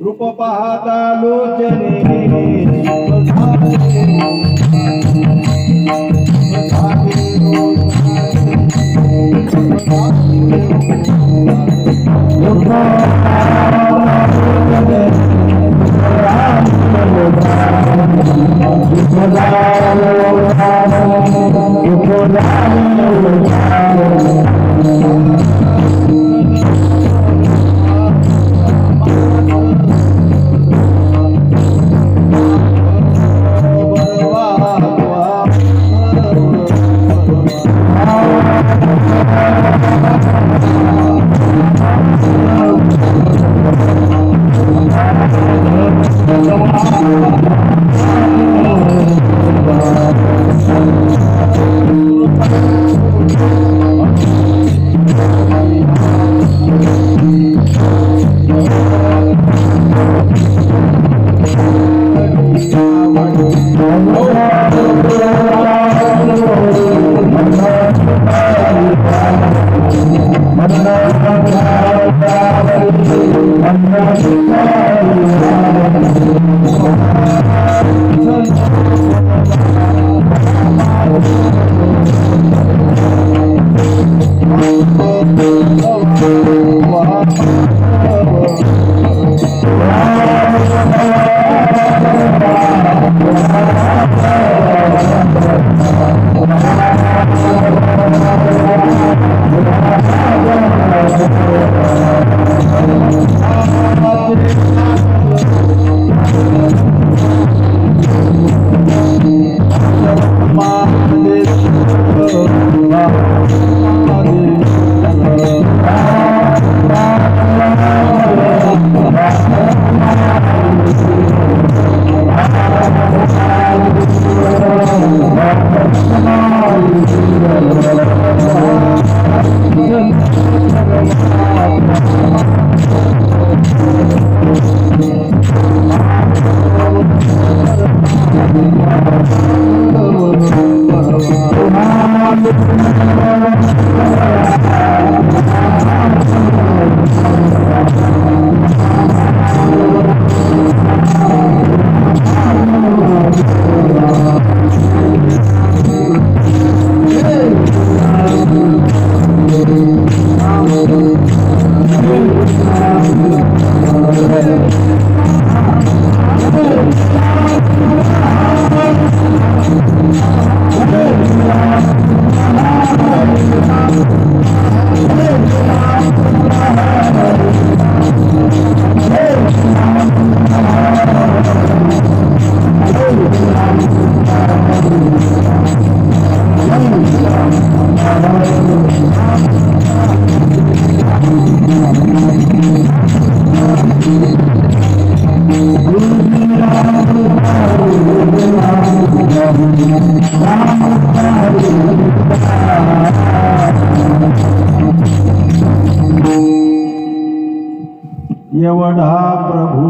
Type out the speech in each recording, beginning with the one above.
रूप पाहता लोचने एवढा प्रभू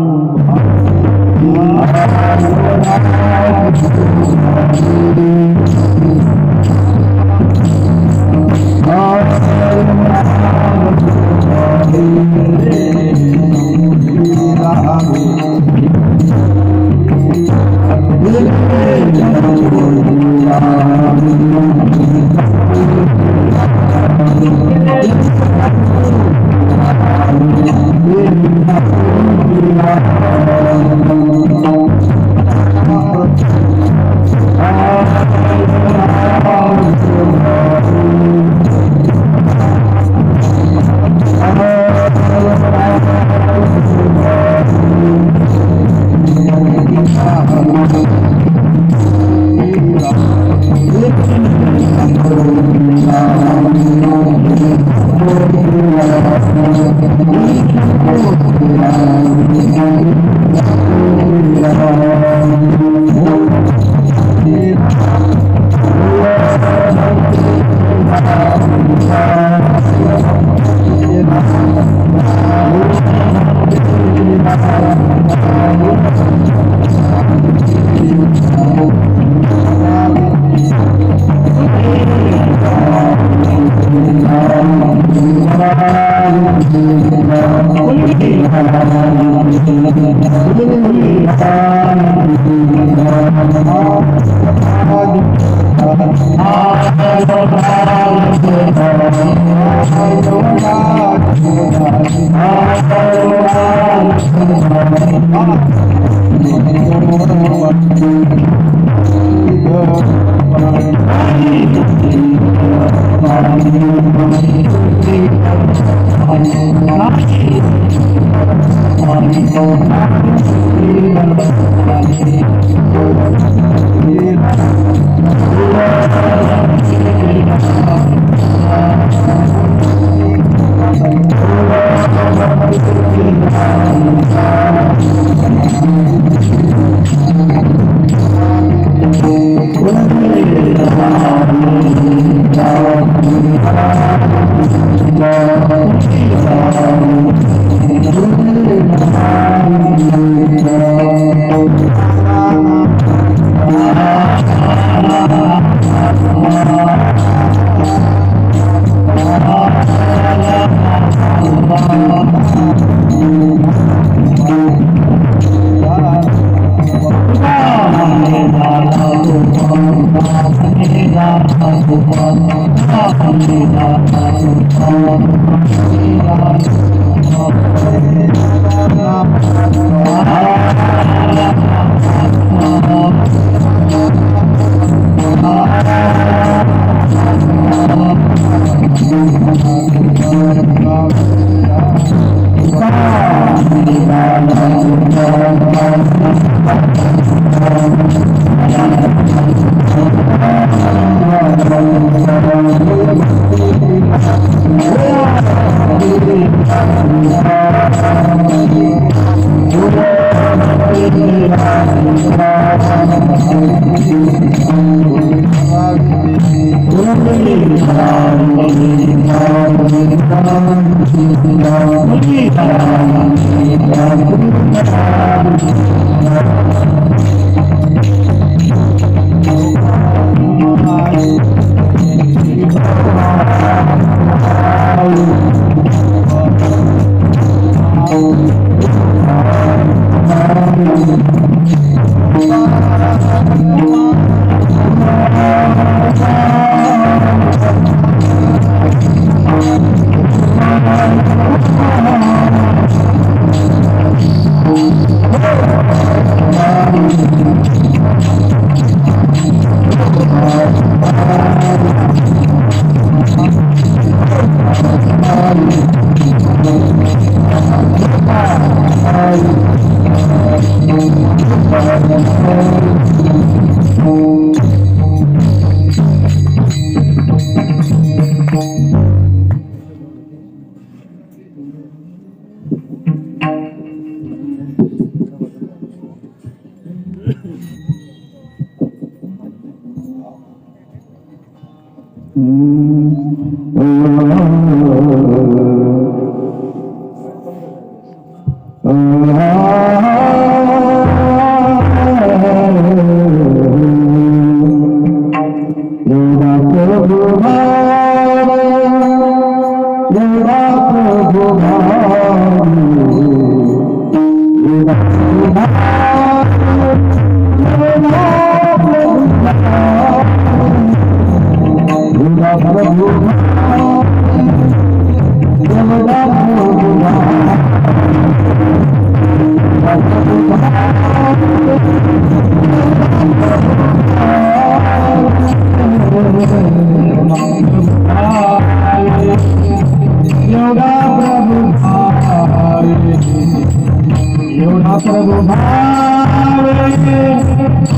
प्रभु भावे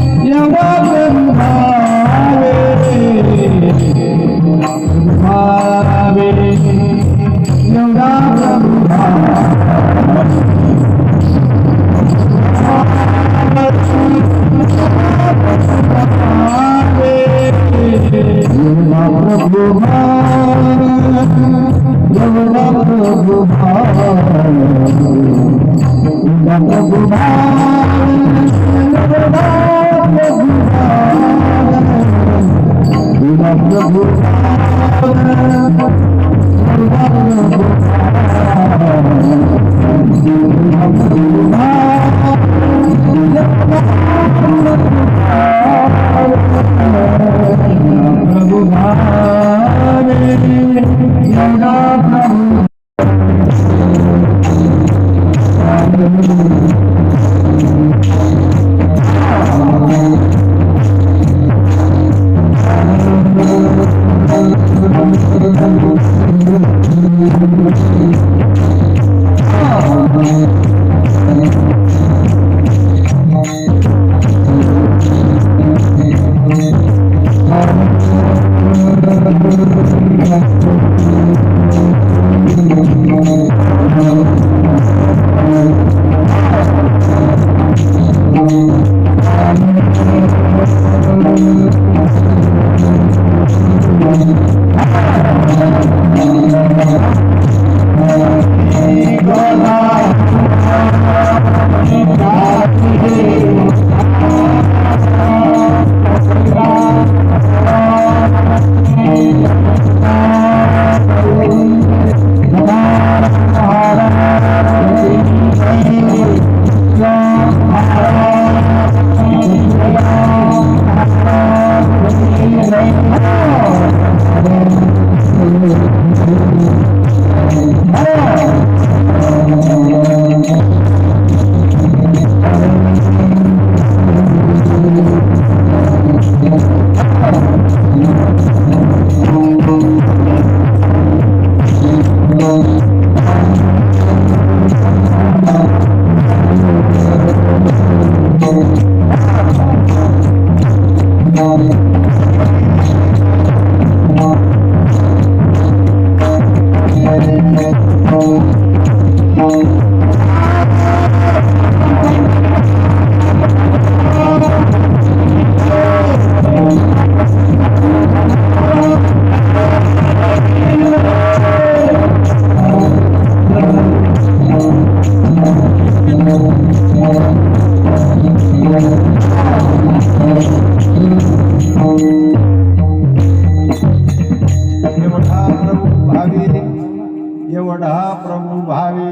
एवढा प्रभू भावे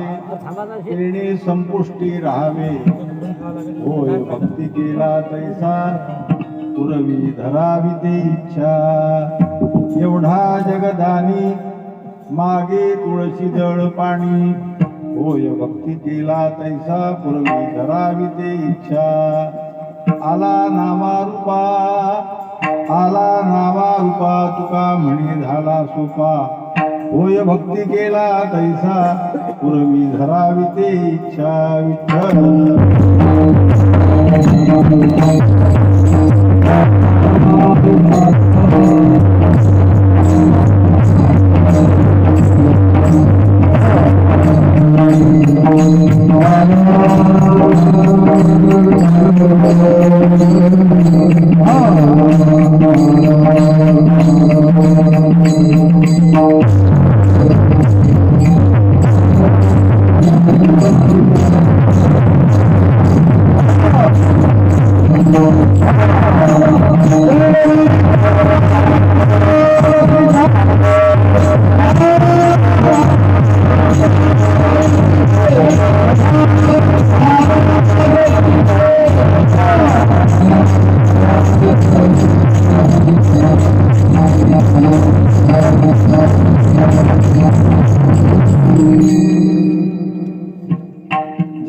येणे संपुष्टी राहावे. होय भक्ती केला तैसा पुरवी धरावी ते इच्छा. एवढा जगदानी मागे तुळशी जळ पाणी. होय भक्ती केला तैसा पुरवी धरावी ते इच्छा. आला नामा रूपा तुका म्हणे झाला सोपा. होय भक्ती केला तैसा पुरवी धरावी ते इच्छा. विठ्ठल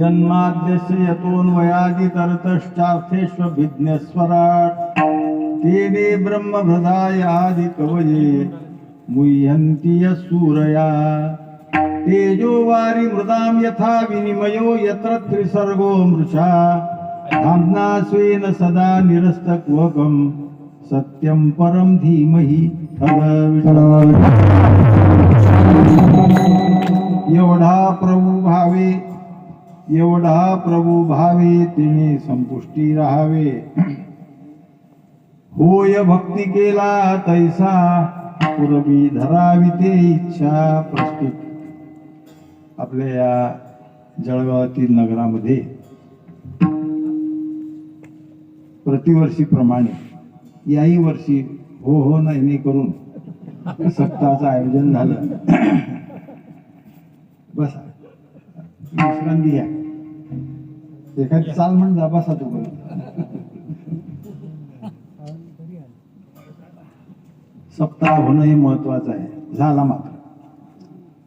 जन्माद्यस्य यतोऽन्वयादितरतश्चार्थेष्वभिज्ञस्वराट् तेने ब्रह्मभृदाय आदि कवये मुह्यन्ति यस्सूरया. तेजो वारि मृदां यथा विनिमयो यत्र त्रिसर्गो मृषा. धाम्ना स्वेन सदा निरस्तक्वकं सत्यं परं धीमहि. एवढा प्रभू भावे तिने संपुष्टी राहावे. होय भक्ती केला तैसा पुरवी धरावी ते इच्छा. प्रस्तुत आपल्या या जळगावातील नगरामध्ये प्रतिवर्षीप्रमाणे याही वर्षी हो नाही करून सप्ताहाचं आयोजन झालं. बस विश्रांती घ्या. एखादी चाल म्हण जा बसा तू. सप्ताह होणं हे महत्वाचं आहे. झाला मात्र.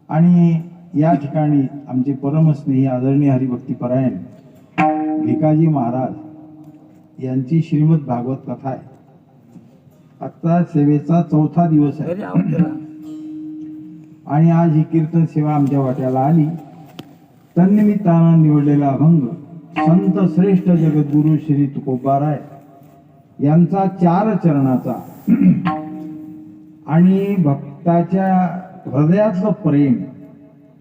आणि या ठिकाणी आमचे परमस्नेही आदरणीय हरिभक्तीपरायण भिकाजी महाराज यांची श्रीमद भागवत कथा आहे. आता सेवेचा 4था दिवस आहे आणि आज ही कीर्तन सेवा आमच्या वाट्याला आली. तन्निमित्तानं निवडलेला अभंग संत श्रेष्ठ जगद्गुरु श्री तुकोबाराय यांचा 4 चरणाचा आणि भक्ताच्या हृदयातलं प्रेम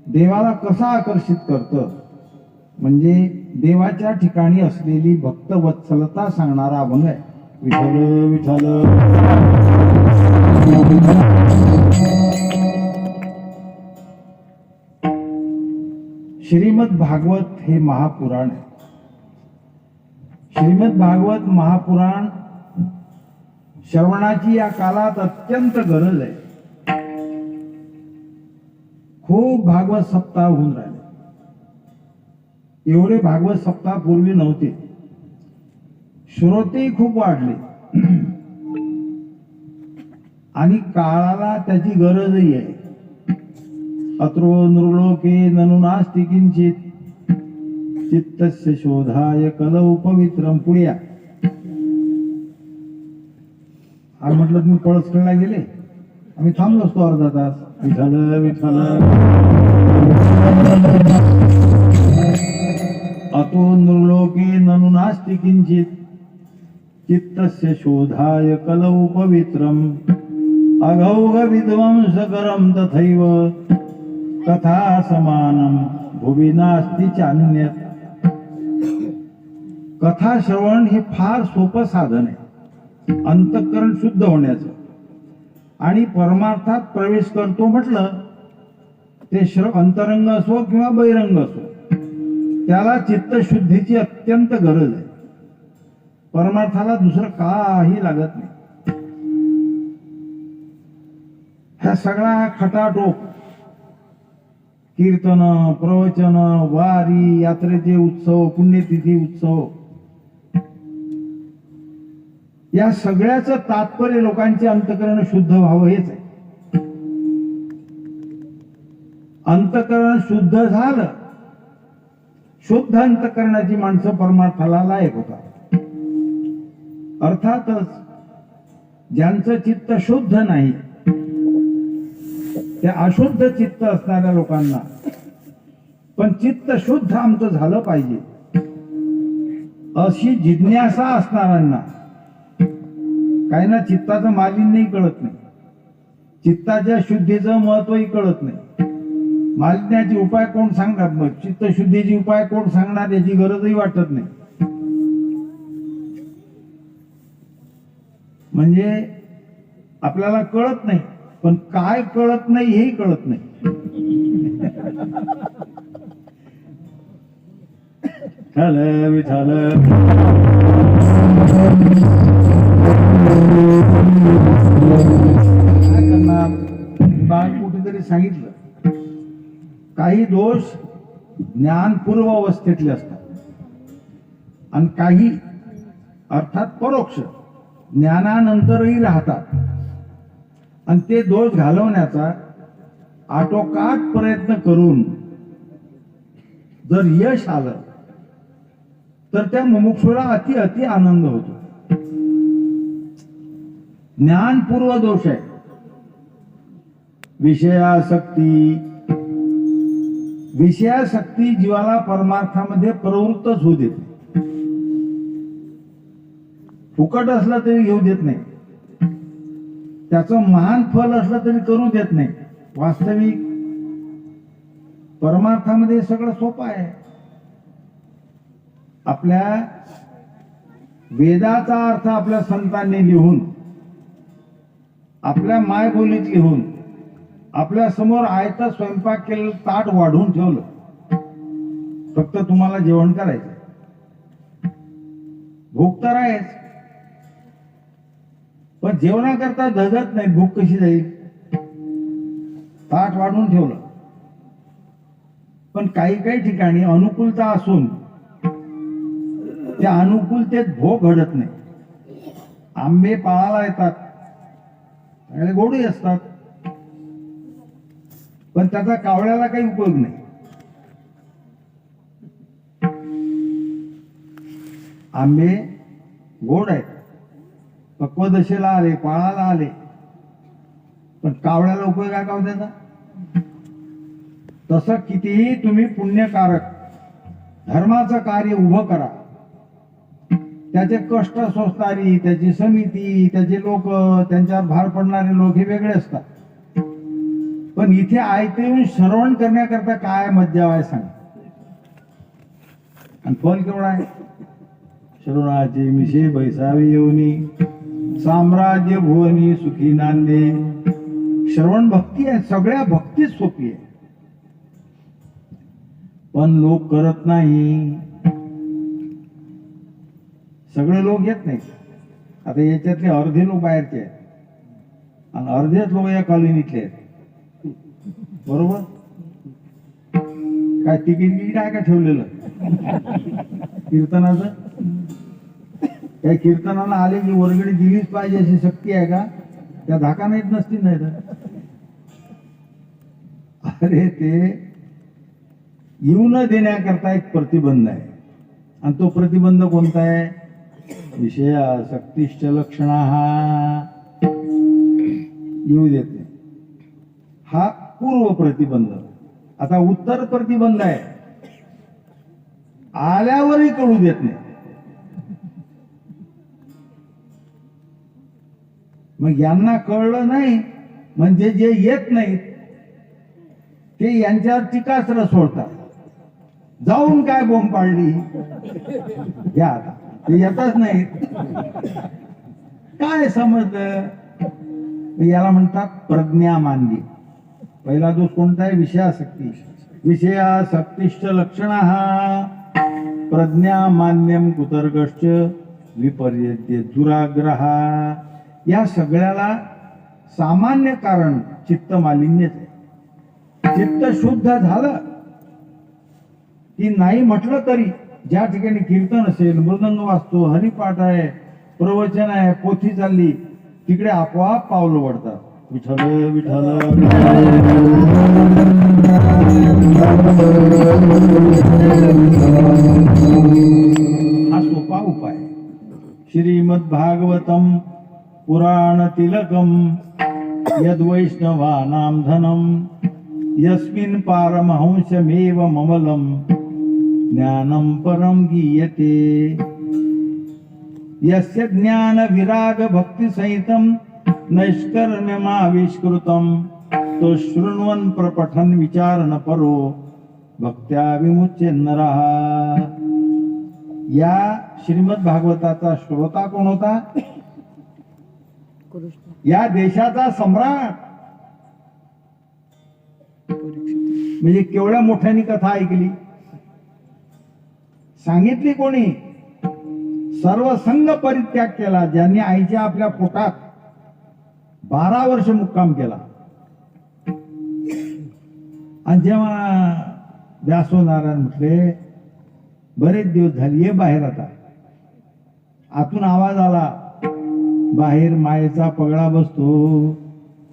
देवाला कसं आकर्षित करतं म्हणजे देवाच्या ठिकाणी असलेली भक्तवत्सलता सांगणारा अभंग आहे. विठ्ठल विठ्ठल. श्रीमद भागवत हे महापुराण आहे. श्रीमद भागवत महापुराण श्रवणाची या काळात अत्यंत गरज आहे. खूप भागवत सप्ताह होऊन राहिले. एवढे भागवत सप्ताह पूर्वी नव्हते. श्रोते खूप वाढले आणि काळाला त्याची गरजही आहे. अत्रो नृलोके ननु नास्ति किंचित चित्तस्य शोधाय कलौ पवित्रम. पुढ्या आज म्हटलं तुम्ही पळसखेडला गेले. आम्ही थांबलो असतो अर्धा तास. विठ्ठल विठ्ठल. अतो नृलोके ननु नास्ति किंचित चित्तस्य शोधाय कलौ पवित्रम अघौघ विध्वंसकरं तथैव तथा समानम भुवि नास्ति चान्यत्. कथा श्रवण हे फार सोपं साधन आहे अंतःकरण शुद्ध होण्याचं. आणि परमार्थात प्रवेश करतो म्हटलं ते अंतरंग असो किंवा बहिरंग असो, त्याला चित्तशुद्धीची अत्यंत गरज आहे. परमार्थाला दुसरं काही लागत नाही. ह्या सगळा खटाटोप, कीर्तन, प्रवचन, वारी, यात्रेचे उत्सव, पुण्यतिथी उत्सव, या सगळ्याचं तात्पर्य लोकांचे अंतःकरण शुद्ध व्हावं हेच आहे. अंतःकरण शुद्ध झालं, शुद्ध अंतःकरणाची माणसं परमार्थाला लायक होतात. अर्थातच ज्यांचं चित्त शुद्ध नाही, त्या अशुद्ध चित्त असणाऱ्या लोकांना, पण चित्त शुद्ध आमचं झालं पाहिजे अशी जिज्ञासा असणाऱ्यांना, काही ना चित्ताचं मालिन्यही कळत नाही, चित्ताच्या शुद्धीचं महत्वही कळत नाही. मालिन्याचे उपाय कोण सांगणार, मग चित्तशुद्धीचे उपाय कोण सांगणार याची गरजही वाटत नाही. म्हणजे आपल्याला कळत नाही, पण काय कळत नाही हेही कळत नाही. विठाल काय करणार, बाळ कुठेतरी सांगितलं, काही दोष ज्ञानपूर्व अवस्थेतले असतात आणि काही अर्थात परोक्ष ज्ञानानंतरही राहतात. आणि ते दोष घालवण्याचा आटोकाट प्रयत्न करून जर यश आलं तर त्या मुमुक्षुला अति अति आनंद होतो. ज्ञानपूर्व दोष आहे विषयासक्ती. विषयासक्ती जीवाला परमार्थामध्ये प्रवृत्तच होऊ देत नाही. फुकट असलं तरी घेऊ देत नाही, त्याचं महान फल असलं तरी करू देत नाही. वास्तविक परमार्थामध्ये सगळं सोपं आहे. आपल्या वेदाचा अर्थ आपल्या संतांनी लिहून, आपल्या मायबोलीत लिहून, आपल्या समोर आयता स्वयंपाक केलेलं ताट वाढून ठेवलं. फक्त तुम्हाला जेवण करायचं, भूक तर आहेच, पण जेवणाकरता धगत नाही. भूक कशी जाईल, ताट वाढून ठेवलं. पण काही काही ठिकाणी अनुकूलता असून त्या अनुकूलतेत भोग घडत नाही. आंबे पाळायला येतात, चांगले गोडही असतात, पण त्याचा कावळ्याला काही उपयोग नाही. आंबे गोड आहेत, पक्वदशेला आले, पाळाला आले, पण कावळ्याला उपयोग आहे का त्याचा? तसं कितीही तुम्ही पुण्यकारक धर्माचं कार्य उभं करा, त्याचे कष्ट सोसणारी, त्याची समिती, त्याचे लोक, त्यांच्यावर भार पडणारे लोक हे वेगळे असतात. पण इथे आयते येऊन श्रवण करण्याकरता काय मज्जा आहे सांग. आणि फल केवढा आहे, श्रवणाचे मिशे बैसावे येऊनी साम्राज्य भुवनी सुखी नांदे. श्रवण भक्ती आहे, सगळ्या भक्तीच सोपी आहे, पण लोक करत नाही. सगळे लोक येत नाही. आता याच्यातले अर्धे लोक बाहेरचे आहेत आणि अर्धेच लोक या कॉलनीतले आहेत. बरोबर, काय तिकीट आहे का ठेवलेलं कीर्तनाचं? त्या कीर्तनाला आले की वर्गणी दिलीच पाहिजे अशी सक्ती आहे का? त्या धाका नाहीत नसतील, नाही तर अरे ते येऊ न देण्याकरता एक प्रतिबंध आहे. आणि तो प्रतिबंध कोणता आहे? विषयासक्तिश्च लक्षणा, येऊ देत नाही. हा पूर्व प्रतिबंध. आता उत्तर प्रतिबंध आहे, आल्यावरही कळू देत नाही. मग यांना कळलं नाही म्हणजे जे येत नाहीत ते यांच्यावर टीकास्त्र सोडतात. जाऊन काय बोंब पाडली घ्या आता, ते येतच नाहीत. काय समजलं? याला म्हणतात प्रज्ञामान्य. पहिला दोष कोणता आहे? विषयासक्ती. विषयासक्तिश्च लक्षण प्रज्ञामान्यम कुतर्गश्च विपर्यते दुराग्रह. या सगळ्याला सामान्य कारण चित्त मालिन्यच आहे. चित्त शुद्ध झालं की नाही म्हटलं तरी ज्या ठिकाणी कीर्तन असेल, मृदंग वाजतो, हरिपाठ आहे, प्रवचन आहे, पोथी चालली, तिकडे आपोआप पावलं वळतात. विठ्ठल विठ्ठल. हा सोपा उपाय. श्रीमद भागवतम पुराण तिलकम यद्वैष्णवानां धनम यस्मिन् पारमहंसमेव ममलम ज्ञानं परम गीयते. यस्य ज्ञान विराग भक्ति सहितं नैष्कर्म्यमाविष्कृतं तो शृण्वन् प्रपठन् विचारण परो भक्त्या विमुच्य नरः. या श्रीमद भागवताचा श्रोता कोण होता? या देशाचा सम्राट. म्हणजे केवढ्या मोठ्यानी कथा ऐकली. सांगितली कोणी? सर्व संघ परित्याग केला ज्यांनी आईच्या आपल्या पोटात 12 वर्ष मुक्काम केला. आणि जेव्हा व्यासोनारायण म्हटले बरेच दिवस झाले, ये बाहेर आता. आतून आवाज आला, बाहेर मायेचा पगडा बसतो,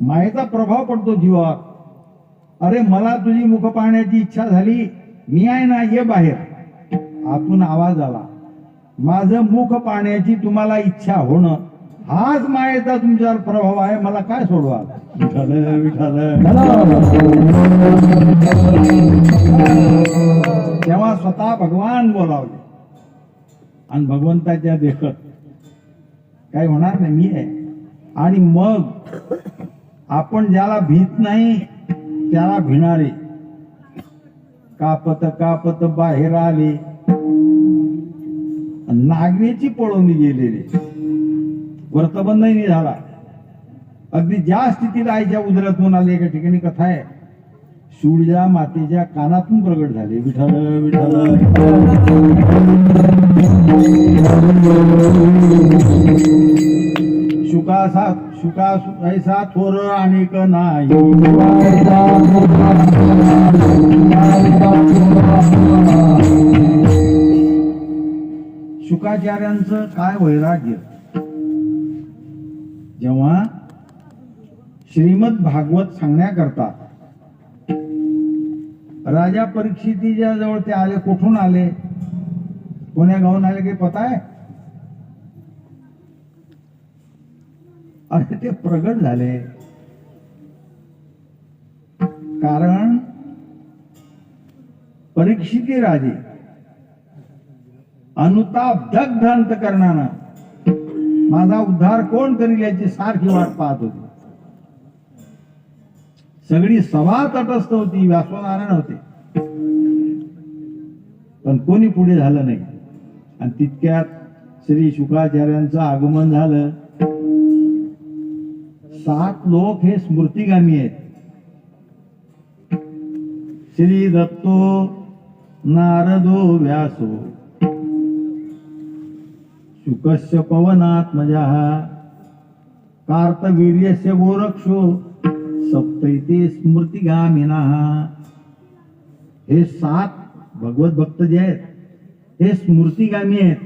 मायेचा प्रभाव पडतो जीवावर. अरे मला तुझी मुख पाहण्याची इच्छा झाली, मी आहे ना, ये बाहेर. आतून आवाज आला, माझं मुख पाहण्याची तुम्हाला इच्छा होणं हाच मायेचा तुमच्यावर प्रभाव आहे, मला काय सोडवा. विठ्ठल विठ्ठल. तेव्हा स्वतः भगवान बोलावले आणि भगवंताच्या देखत काही होणार नाही, मी आहे. आणि मग आपण ज्याला भीत नाही त्याला भिणारे कापत कापत बाहेर आले, नागवेची पळून गेलेले. व्रतबंधही झाला. अगदी ज्या स्थितीत आईच्या उदरातून आले, एका ठिकाणी कथा आहे, सूर्या मातेच्या कानातून प्रगट झाले. विठ्ठल विठ्ठल. शुका ऐसा थोर अनेक नाही. शुकाचार्यांचं काय वैराग्य. जेव्हा श्रीमद भागवत सांगण्याकरता राजा परीक्षितीच्या जवळ ते आले. कुठून आले, कोण्या गावून आले काही पता आहे? अरे ते प्रगट झाले. कारण परीक्षिती राजे अनुताप दग्ध अंतकरणानं माझा उद्धार कोण करील याची सारखी वाट पाहत होती. सगळी सभा तटस्थ होती, व्यासनारायण होते, पण कोणी पुढे झालं नाही. आणि तितक्यात श्री शुकाचार्यांचं आगमन झालं. 7 लोक हे स्मृतिगामी आहेत. श्री दत्तो नारदो व्यासो शुकस्य पवनात्मजा कार्तवीर्यस्य गोरक्षो सप्तैते स्मृतिगामिना. हे 7 भगवत भक्त जे आहेत हे स्मृतिगामी आहेत.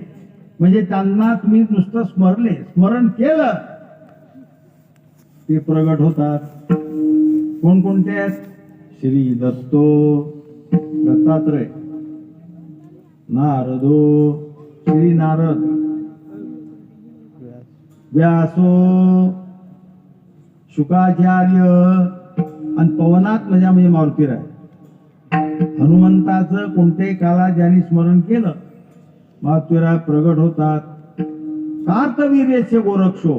म्हणजे त्यांना तुम्ही नुसतं स्मरण केलं ते प्रगट होतात. कोणकोणते आहेत? श्री दत्तो दत्तात्रय, नारदो श्री नारद, व्यासो शुकाचार्य आणि पवनात्मजा म्हणजे मारुतीराय. हनुमंताचं कोणत्याही काळात ज्यांनी स्मरण केलं मारुतीराय प्रगट होतात. कार्तवीर्यस्य गोरक्षो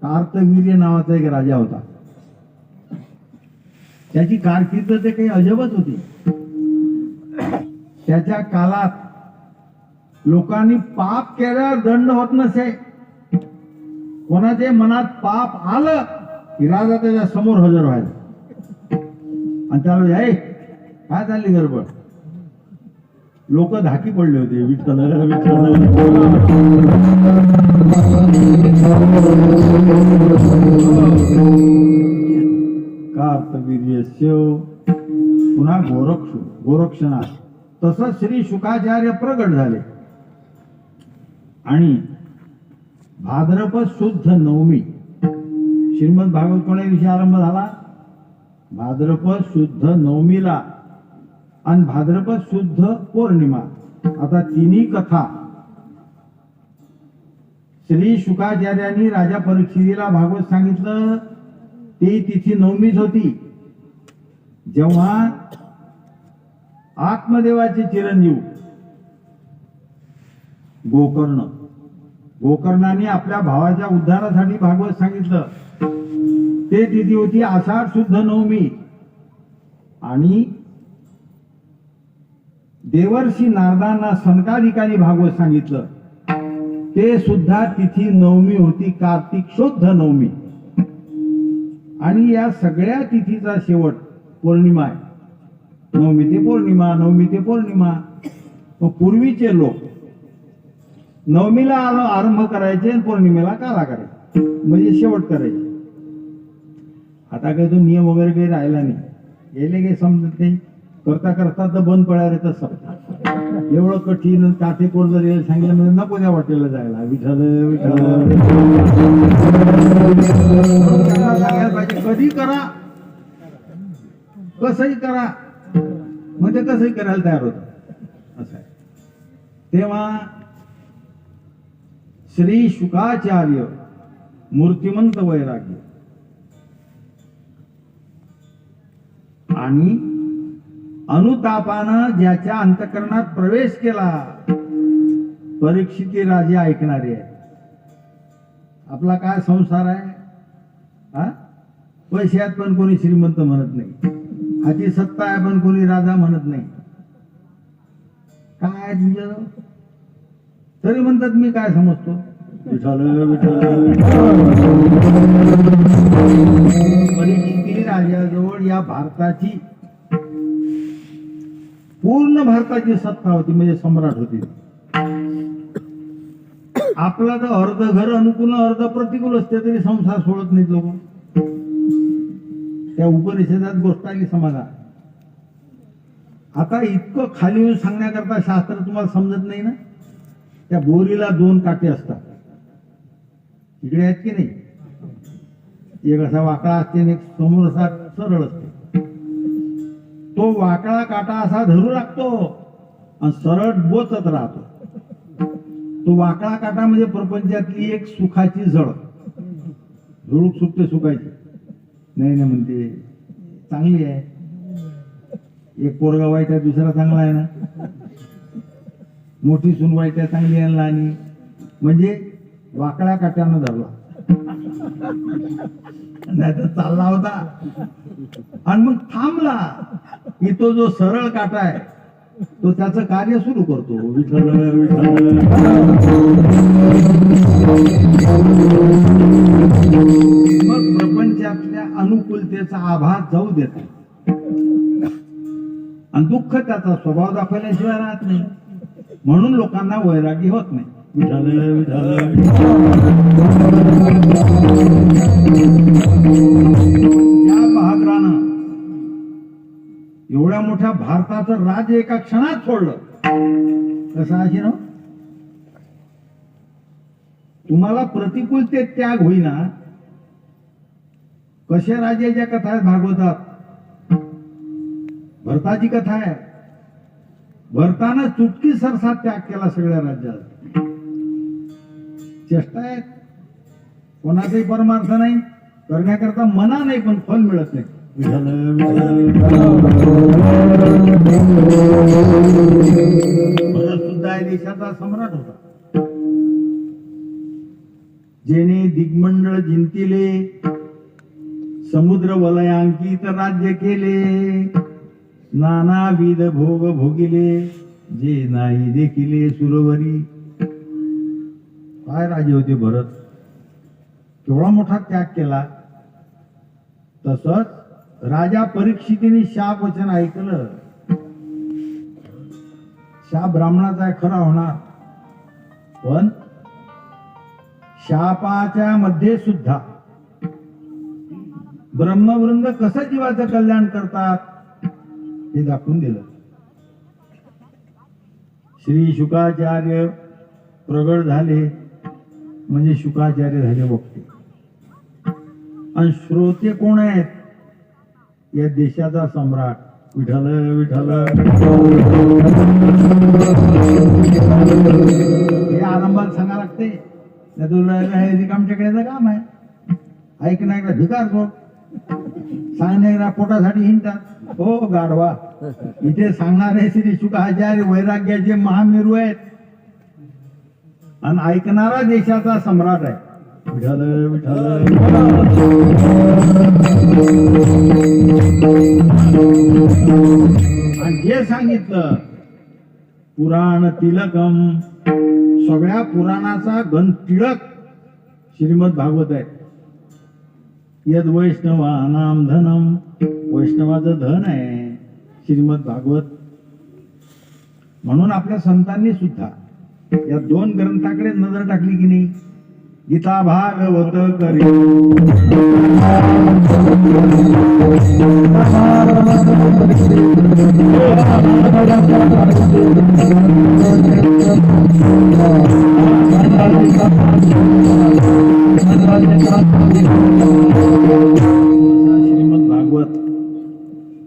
कार्तवीर्य नावाचा एक राजा होता. त्याची कारकीर्द ते काही अजबच होती. त्याच्या काळात लोकांनी पाप केल्यावर दंड होत नसे. कोणाच्या मनात पाप आलं की राजा त्याच्या समोर हजर व्हायचा आणि त्याला काय चालली गडबड. लोक धाकी पडले होते. विठ्ठल कार्तवीर्यस्य पुन्हा गोरक्षनाथ. तसंच श्री शुकाचार्य प्रगट झाले आणि भाद्रपद शुद्ध नवमी श्रीमद भागवत कोण्या दिवशी आरंभ झाला? भाद्रपद शुद्ध नवमीला आणि भाद्रपद शुद्ध पौर्णिमा. आता तिन्ही कथा श्री शुकाचार्यांनी राजा परीक्षितीला भागवत सांगितलं. ती तिथी नवमीच होती जेव्हा आत्मदेवाचे चिरंजीव गोकर्णाने आपल्या भावाच्या उद्धारासाठी भागवत सांगितलं. ते तिथी होती आषाढ शुद्ध नवमी. आणि देवर्षी नारदांना सनकादिकांनी भागवत सांगितलं. ते सुद्धा तिथी नवमी होती, कार्तिक शुद्ध नवमी. आणि या सगळ्या तिथीचा शेवट पौर्णिमा आहे. नवमी ते पौर्णिमा, नवमी ते पौर्णिमा. मग पूर्वीचे लोक नवमीला आरंभ करायचे आणि पौर्णिमेला काला करायचे, म्हणजे शेवट करायचे. आता काही तो नियम वगैरे काही राहिला नाही. गेले काही समजत नाही. करता करता तर बंद पडायला येतं सब. एवढं कठीण काठेकोर जर यायला सांगितलं म्हणजे नको त्या वाटेला जायला. विठ्ठल विठ्ठल सांगायला पाहिजे. कधी करा, कसंही करा, म्हणजे कसंही करायला तयार होत असं आहे. तेव्हा श्री शुकाचार्य मूर्तिमंत वैराग्य आणि अनुतापानं ज्याच्या अंतकरणात प्रवेश केला, परीक्षिती राजे ऐकणारे आहे. आपला काय संसार आहे हा? पैशात पण कोणी श्रीमंत म्हणत नाही, हाती सत्ता आहे पण कोणी राजा म्हणत नाही. काय तुझं तरी म्हणतात मी काय समजतो. परीक्षिती राजाजवळ या भारताची पूर्ण भारताची सत्ता होती, म्हणजे सम्राट होती. आपला तर अर्ध घर अनुकूल अर्ध प्रतिकूल असते तरी संसार सोडत नाहीत लोक. त्या उपनिषदात गोष्ट आली समाधान. आता इतकं खाली येऊन सांगण्याकरता शास्त्र तुम्हाला समजत नाही ना. त्या बोरीला दोन काटे असतात, इकडे आहेत की नाही. एक असा वाकडा असते आणि एक समोर असा सरळ असते. तो वाकडा काटा असा धरू लागतो आणि सरळ बोचत राहतो. तो वाकडा काटा म्हणजे प्रपंचातली एक सुखाची जळ. झुळूक सुटते सुखायची. नाही ना म्हणते चांगली आहे. एक पोरगा वाईट आहे, दुसरा चांगला आहे ना. मोठी सून वाईट आहे, चांगली आहे लहानी. म्हणजे वाकड्या काट्यानं धरला, नाही तर चालला होता आणि मग थांबला की तो जो सरळ काटा आहे तो त्याचं कार्य सुरू करतो. विठ्ठल विठ्ठल. मग प्रपंचातल्या अनुकूलतेचा आभास जाऊ देतो आणि दुःख त्याचा स्वभाव दाखवल्याशिवाय राहत नाही. म्हणून लोकांना वैरागी होत नाही. विठ्ठल विठ्ठल. या बहादरानं एवढ्या मोठ्या भारताचं राज्य एका क्षणात सोडलं. कसं आहे ना, तुम्हाला प्रतिकूलतेत त्याग होईना. कशा राजाच्या कथा आहेत भागवतात. भरताची कथा आहे. भरतानं चुटकी सरसा त्याग केला सगळ्या राज्यात. चेष्टा आहेत. कोणाचाही परमार्थ नाही करण्याकरता मना नाही पण फल मिळत नाही. भरत सुद्धा देशाचा सम्राट होता. जेणे दिग्मंडळ जिंतिले, समुद्र वलयांकित राज्य केले, नानाविध भोग भोगिले, जे नाही देखिले सुरवरी. काय राजे होते भरत, केवढा मोठा त्याग केला. तसंच राजा परीक्षितीने शाप वचन ऐकलं. शाप ब्राह्मणाचा आहे खरा होणार, पण शापाच्या मध्ये सुद्धा ब्रह्मवृंद कसं जीवाचं कल्याण करतात हे दाखवून दिलं. श्री शुकाचार्य प्रगट झाले म्हणजे शुकाचार्य झाले वक्ते. आणि श्रोते कोण आहेत? या देशाचा सम्राट विठ्ठल विठ्ठल. हे आरंभात सांगा लागते, रिकामटेकड्याचं काम आहे. ऐकण्याचा धिकार को सांगण्याला पोटासाठी हिंडतात. हो गाढवा, इथे सांगणारे श्री शुकाचार्य वैराग्याचे महामेरू आहेत आणि ऐकणारा देशाचा सम्राट आहे. विठ्ठल विठ्ठल. आणि जे सांगितलं पुराण तिलकम, सगळ्या पुराणाचा घन टिळक श्रीमद भागवत आहे. यद वैष्णवानाम धनम, वैष्णवाचं धन आहे श्रीमद भागवत. म्हणून आपल्या संतांनी सुद्धा या दोन ग्रंथाकडे नजर टाकली की नाही. गीता भागवत करी श्रीमद भागवत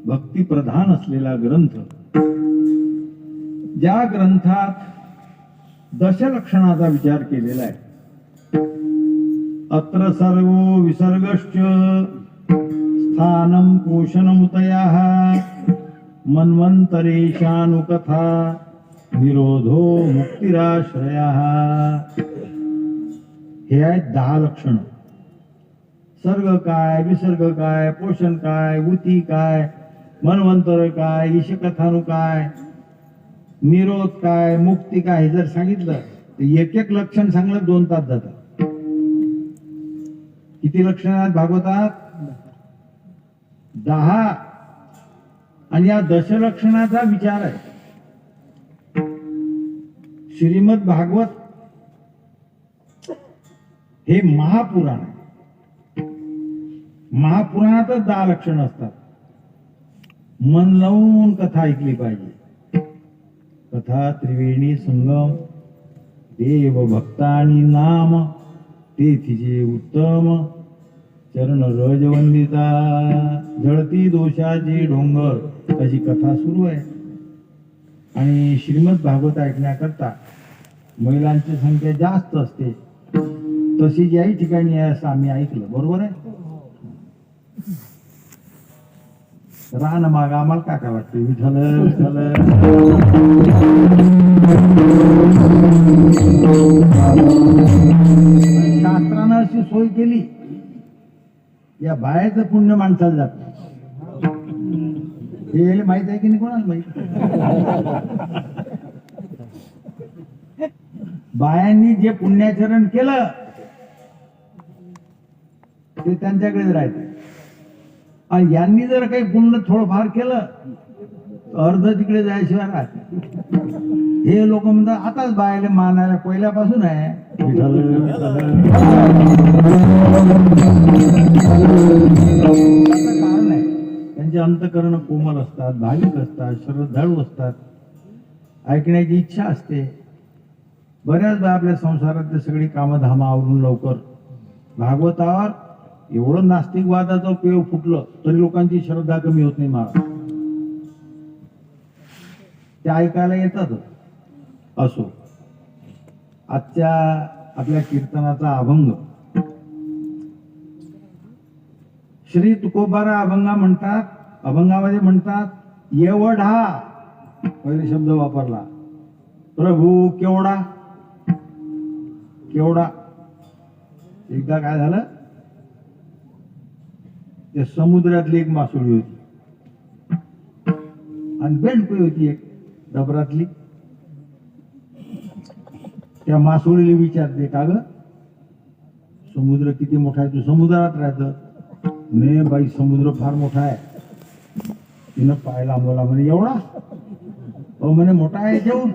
भक्ती प्रधान असलेला ग्रंथ, ज्या ग्रंथात दशलक्षणाचा विचार केलेला आहे. अत्र सर्वो विसर्गश्च स्थानम पोषणमुतयाः मन्वंतरेशानुकथा निरोधो मुक्तिराश्रयाः. हे आहेत 10 लक्षण. सर्ग काय, विसर्ग काय, पोषण काय, उती काय, मन्वंतर काय, ईशकथानु काय, निरोध काय, मुक्ती काय, हे जर सांगितलं तर एक एक लक्षण सांगलं 2 तास जातात. किती लक्षण आहेत भागवतात? 10. आणि या दशलक्षणाचा विचार आहे. श्रीमद भागवत हे महापुराण आहे. महापुराणातच 10 लक्षण असतात. मन लावून कथा ऐकली पाहिजे. कथा त्रिवेणी संगम, देव भक्तानी नाम तेथिजे उत्तम, चरण रजवंदिता जळती दोषाचे डोंगर, अशी कथा सुरू आहे. आणि श्रीमद भागवत ऐकण्याकरता महिलांची संख्या जास्त असते. तशी याही ठिकाणी आहे असं आम्ही ऐकलं. बरोबर आहे? रान माग आम्हाला काय काय वाटते? विठ्ठल विठ्ठल. शास्त्रानं अशी सोय केली, या बायाचं पुण्य माणसाला जात. हे माहित आहे की नाही कोणाला माहित? बायांनी जे पुण्याचरण केलं ते त्यांच्याकडेच राहते. आणि यांनी जर काही पुण्य थोडंफार केलं अर्ध तिकडे जायशिवाय राहते. हे लोक म्हणतात आताच बायाला मानायला पहिल्यापासून आहे. कारण आहे, त्यांचे अंतकरण कोमल असतात, भाविक असतात, श्रद्धाळू असतात, ऐकण्याची इच्छा असते. बऱ्याच वेळा आपल्या संसारात सगळी कामधामा आवरून लवकर भागवतावर एवढं नास्तिकवादाचं पेव फुटलं तरी लोकांची श्रद्धा कमी होत नाही. महाराज ते ऐकायला येतात. असो, आजच्या आपल्या कीर्तनाचा अभंग श्री तुकोबारा अभंगा म्हणतात. अभंगामध्ये म्हणतात एवढा, पहिले शब्द वापरला. प्रभू केवढा, केवढा एकदा काय झालं, त्या समुद्रातली एक मासोळी होती आणि बेंडपी होती एक डबरातली. त्या मासोळीला विचारते, का ग समुद्र किती मोठा आहे, तू समुद्रात राहतं? म्हणे बाई समुद्र फार मोठा आहे. तिनं पाय लांबवला. म्हणे एवढा? हो म्हणे मोठा आहे जेवून.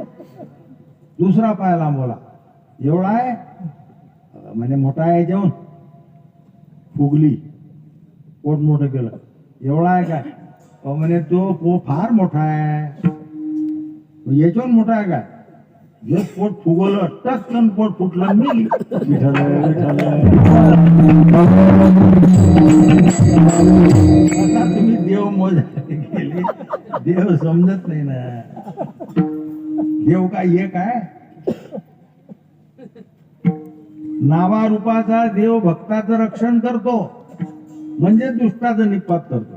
दुसरा पाय लांबवला. एवढा आहे? म्हणे मोठा आहे जेवून. फुगली, पोट मोठं केलं. एवढा आहे काय? हो म्हणे तो फार मोठा आहे. याच्यावर मोठा आहे काय? जे पोट फुगवलं, टक्कन पोट फुटलं. मी तुम्ही देव मोजायला गेले. देव समजत नाही ना. देव काय एक आहे? नावा रूपाचा देव भक्ताचं रक्षण करतो, म्हणजे दुष्टाचं निपात करतो.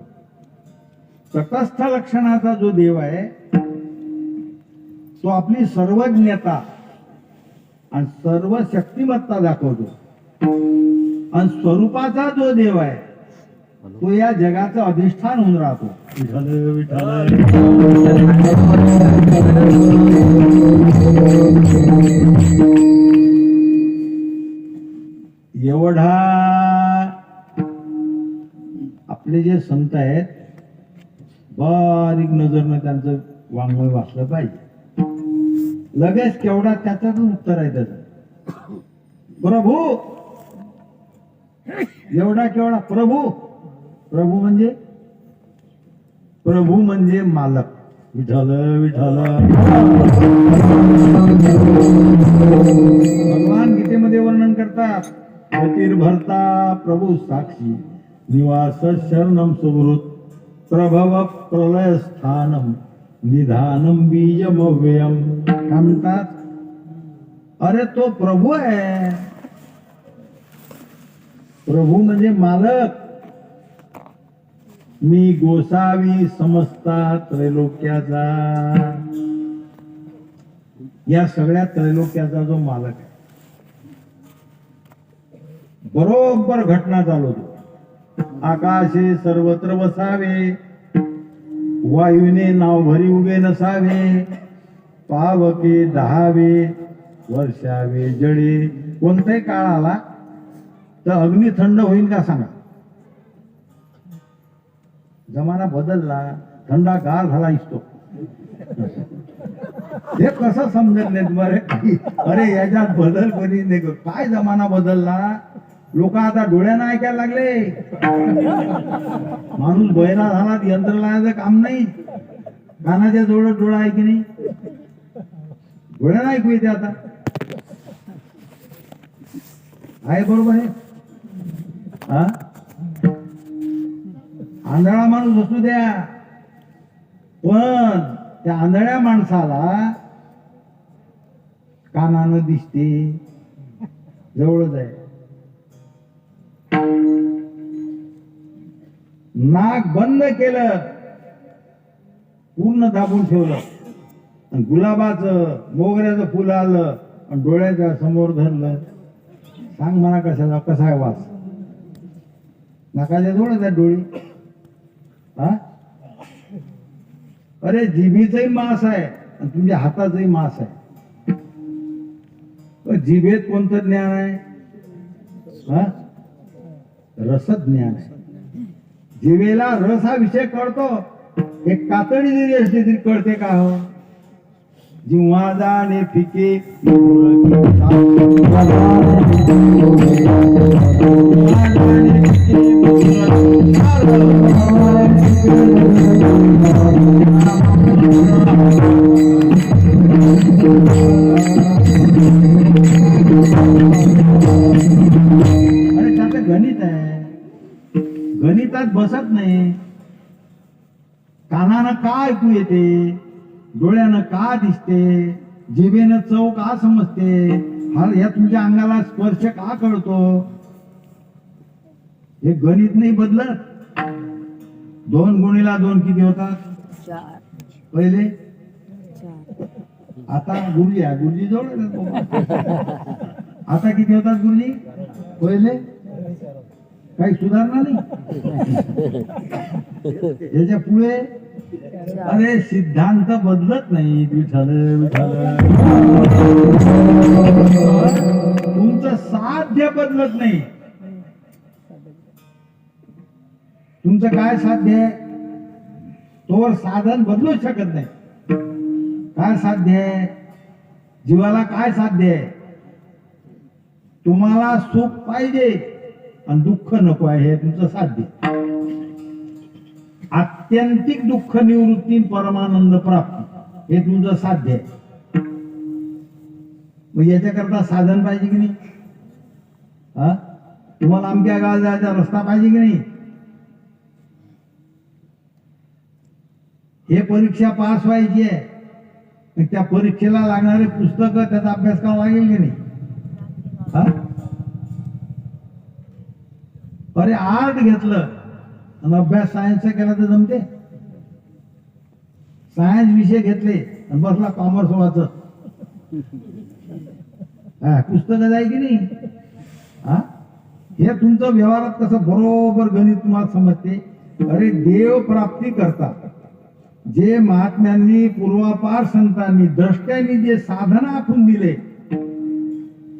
तटस्थ लक्षणाचा जो देव आहे तो आपली सर्वज्ञता आणि सर्व शक्तिमत्ता दाखवतो. आणि स्वरूपाचा जो देव आहे तो या जगाचं अधिष्ठान होऊन राहतो. विठ्ठल विठ्ठल. एवढा आपले जे संत आहेत, बारीक नजरनं त्यांचं वाङ्मय वाचलं पाहिजे. लगेच केवढा त्याच्यातच उत्तर आहे त्याचं. प्रभू, एवढा केवढा प्रभू. प्रभू म्हणजे मालक. विठ्ठल विठ्ठल. भगवान गीतेमध्ये वर्णन करतात, ज्योतिर्भर्ता प्रभू साक्षी निवास शरणम सुहृत प्रभव प्रलय स्थानम निधानम बीजमव्ययम. काय म्हणतात? अरे तो प्रभू आहे. प्रभू म्हणजे मालक. मी गोसावी समजता त्रैलोक्याचा, या सगळ्या त्रैलोक्याचा जो मालक आहे. बरोबर घटना चालवतो. आकाशे सर्वत्र वसावे, वायूने नाव भरी उभे नसावे, पावके दहावे, वर्षावे जडे. कोणताही काळ आला तर अग्नी थंड होईल का सांगा? जमाना बदलला, थंडा गार झाला इसतो. हे कसं समजत नाही बरे? अरे याच्यात बदल कोणी नाही. काय जमाना बदलला? लोक आता डोळ्यानं ऐकायला लागले. माणूस बहिरा झाला, यंत्र लावायचं काम नाही. कानाच्या जवळ डोळा आहे की नाही? डोळ्यानं ऐकू येते आता. आहे बरोबर आहे. हा, आंधळा माणूस असू द्या, पण त्या आंधळ्या माणसाला कानानं दिसते, जवळच आहे. नाक बंद केलं, पूर्ण दाबून ठेवलं, गुलाबाचं मोगऱ्याचं फुल आलं आणि डोळ्याच्या समोर धरलं. सांग मला कशाचा, कसा आहे वास? नाकाच्या जवळच आहे डोळी. हा, अरे जिभेचंही मांस आहे आणि तुमच्या हाताचंही मांस आहे. जिभेत कोणतं ज्ञान आहे? हा, रसज्ञान आहे. जिभेला रस हा विषय कळतो. एक कातडी जरी असली तरी कळते का हो? जिव्हा जाणे फिके अरे त्याचं गणित आहे. गणितात बसत नाही. कानानं का ऐकू येते, डोळ्यानं का दिसते, जिभेनं चव का समजते, या तुमच्या अंगाला स्पर्श का कळतो? हे गणित नाही बदलत. 2 गुणिला 2 किती होतात? 4. पहिले 4. आता गुरुजी आहे, गुरुजी जवळ आता किती होतात गुरुजी पहिले? काही सुधारणा नाही याच्या पुढे. अरे सिद्धांत बदलत नाही. विठ्ठल विठ्ठल. तुमचं साध्य बदलत नाही. तुमचं काय साध्य आहे? तोवर साधन बदलूच शकत नाही. काय साध्य आहे? जीवाला काय साध्य आहे? तुम्हाला सुख पाहिजे आणि दुःख नको आहे, हे तुमचं साध्य. आत्यंतिक दुःख निवृत्ती, परमानंद प्राप्ती, हे तुमचं साध्य आहे. मग याच्याकरता साधन पाहिजे की नाही? हा, तुम्हाला अमक्या गावात जायचा रस्ता पाहिजे की नाही? हे परीक्षा पास व्हायची आहे, मग त्या परीक्षेला लागणारे पुस्तक, त्याचा अभ्यास करावा लागेल की नाही? हा, अरे आर्ट घेतलं आणि अभ्यास सायन्सचा केला तर जमते? सायन्स विषय घेतले आणि बसला कॉमर्स वाचत, पुस्तक जाय की नाही? हा, हे तुमचं व्यवहारात कसं बरोबर गणित तुम्हाला समजते. अरे देव प्राप्ती करता जे महात्म्यांनी, पूर्वापार संतांनी, द्रष्ट्यांनी जे साधन आखून दिले,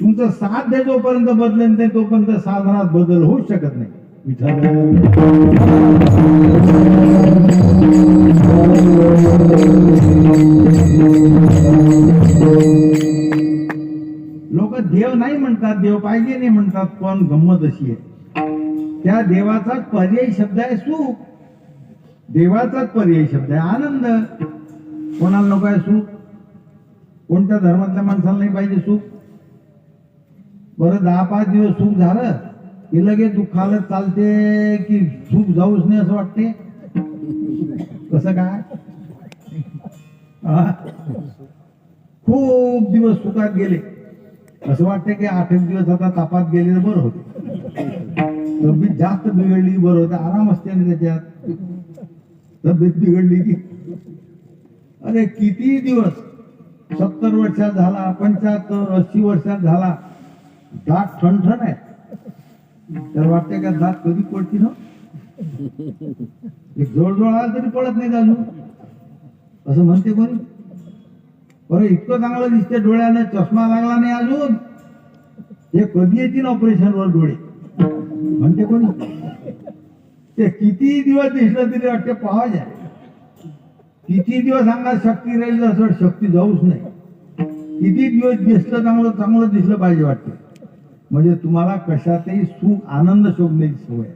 तुमचं साध्य जोपर्यंत बदलेल नाही तोपर्यंत साधनात बदल होऊ शकत नाही. लोक देव नाही म्हणतात, देव पाहिजे नाही म्हणतात, पण गंमत अशी आहे, त्या देवाचाच पर्यायी शब्द आहे सुख. देवाचाच पर्यायी शब्द आहे आनंद. कोणाला नको आहे सुख? कोणत्या धर्मातल्या माणसाला नाही पाहिजे सुख? बरं 10-5 दिवस सुख झालं की लगेच दुःखाला चालते की सुख जाऊच नाही असं वाटते. कसं काय? खूप दिवस सुखात गेले असं वाटते की 8 दिवस आता तापात गेले तर बरं होते. तब्येत जास्त बिघडली बरं होतं, आराम असते ना त्याच्यात. तब्येत बिघडली की अरे किती दिवस, 70 वर्षात झाला, 75-80 वर्षात झाला, दात ठणठण आहे, तर वाटते का दात कधी पडती ना? एक जोडजोड आला तरी पडत नाही अजून, असं म्हणते कोणी. बरं इतकं चांगलं दिसते डोळ्याने, चष्मा लागला नाही अजून, हे कधी येतील ऑपरेशन वर डोळे म्हणते कोणी. ते किती दिवस दिसलं तरी वाटते पाहायचे. किती दिवस अंगात शक्ती राहील असं शक्ती जाऊच नाही. किती दिवस दिसलं चांगलं दिसलं पाहिजे वाटते. म्हणजे तुम्हाला कशातही सुख आनंद शोधण्याची सवय.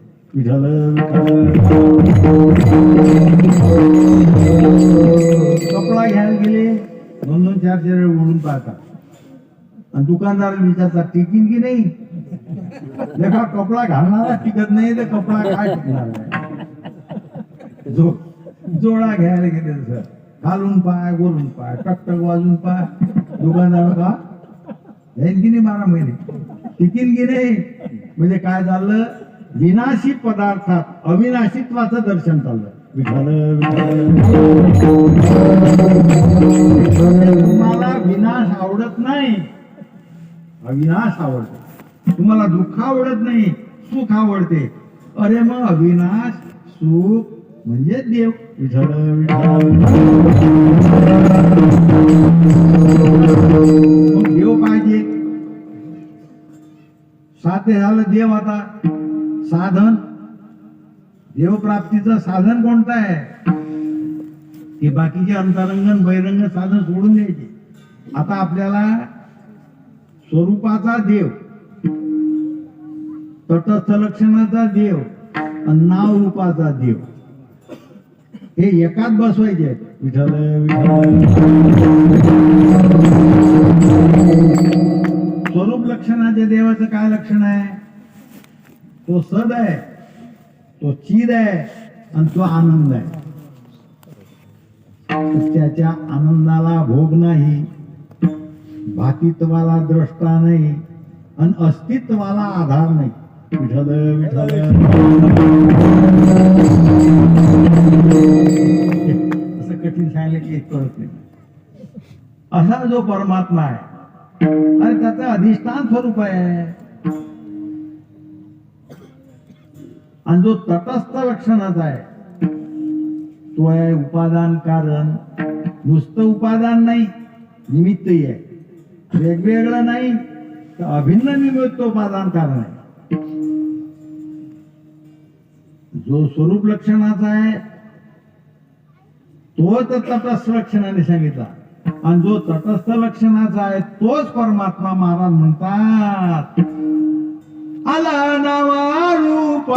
कपडा घ्यायला गेले 2-4 वेळ ओढून पाहतात आणि दुकानदार विचारतात टिकीन की नाही. देखा कपडा घालणारा टिकत नाही तर कपडा काय टिकणार आहे. जोडा घ्यायला गेले सर, खालून पाय वरून पाय टकटक वाजून पाय, दुकानदार का जाईन की नाही 12 महिने, टिकीन की नाही. म्हणजे काय झालं, विनाशी पदार्थात अविनाशीत्वाचं दर्शन चाललं. तुम्हाला विनाश आवडत नाही, अविनाश आवडतो. तुम्हाला दुःख आवडत नाही, सुख आवडते. अरे मग अविनाश सुख म्हणजे देव. देव पाहिजे. साध्य झालं देव. आता साधन, देवप्राप्तीचं साधन कोणतं आहे? हे बाकीचे अंतरंगन बहिरंग साधन सोडून द्यायचे. आता आपल्याला स्वरूपाचा देव, तटस्थ लक्षणाचा देव आणि नाव रूपाचा देव हे एकाच बसवायचे आहेत. विठ्ठल स्वरूप लक्षणाच्या देवाचं काय लक्षण आहे? तो सद आहे, तो चिद आहे आणि तो आनंद आहे. त्याच्या आनंदाला भोग नाही, भातित्वाला द्रष्टा नाही आणि अस्तित्वाला आधार नाही. विठ्ठल विठ्ठल असं कठीण सांगितलं की कळत नाही. असा जो परमात्मा आहे अरे त्याचं अधिष्ठान स्वरूप आहे. आणि जो तटस्थ लक्षणाचा आहे तो आहे उपादान कारण. नुसतं उपादान नाही, निमित्तही आहे. वेगवेगळं नाही, तर अभिन्न निमित्त उपादान कारण आहे. जो स्वरूप लक्षणाचा आहे तोच तटस्थ लक्षणाने सांगितला. आणि जो तटस्थ लक्षणाचा आहे तोच परमात्मा. महाराज म्हणतात आला नवा रूप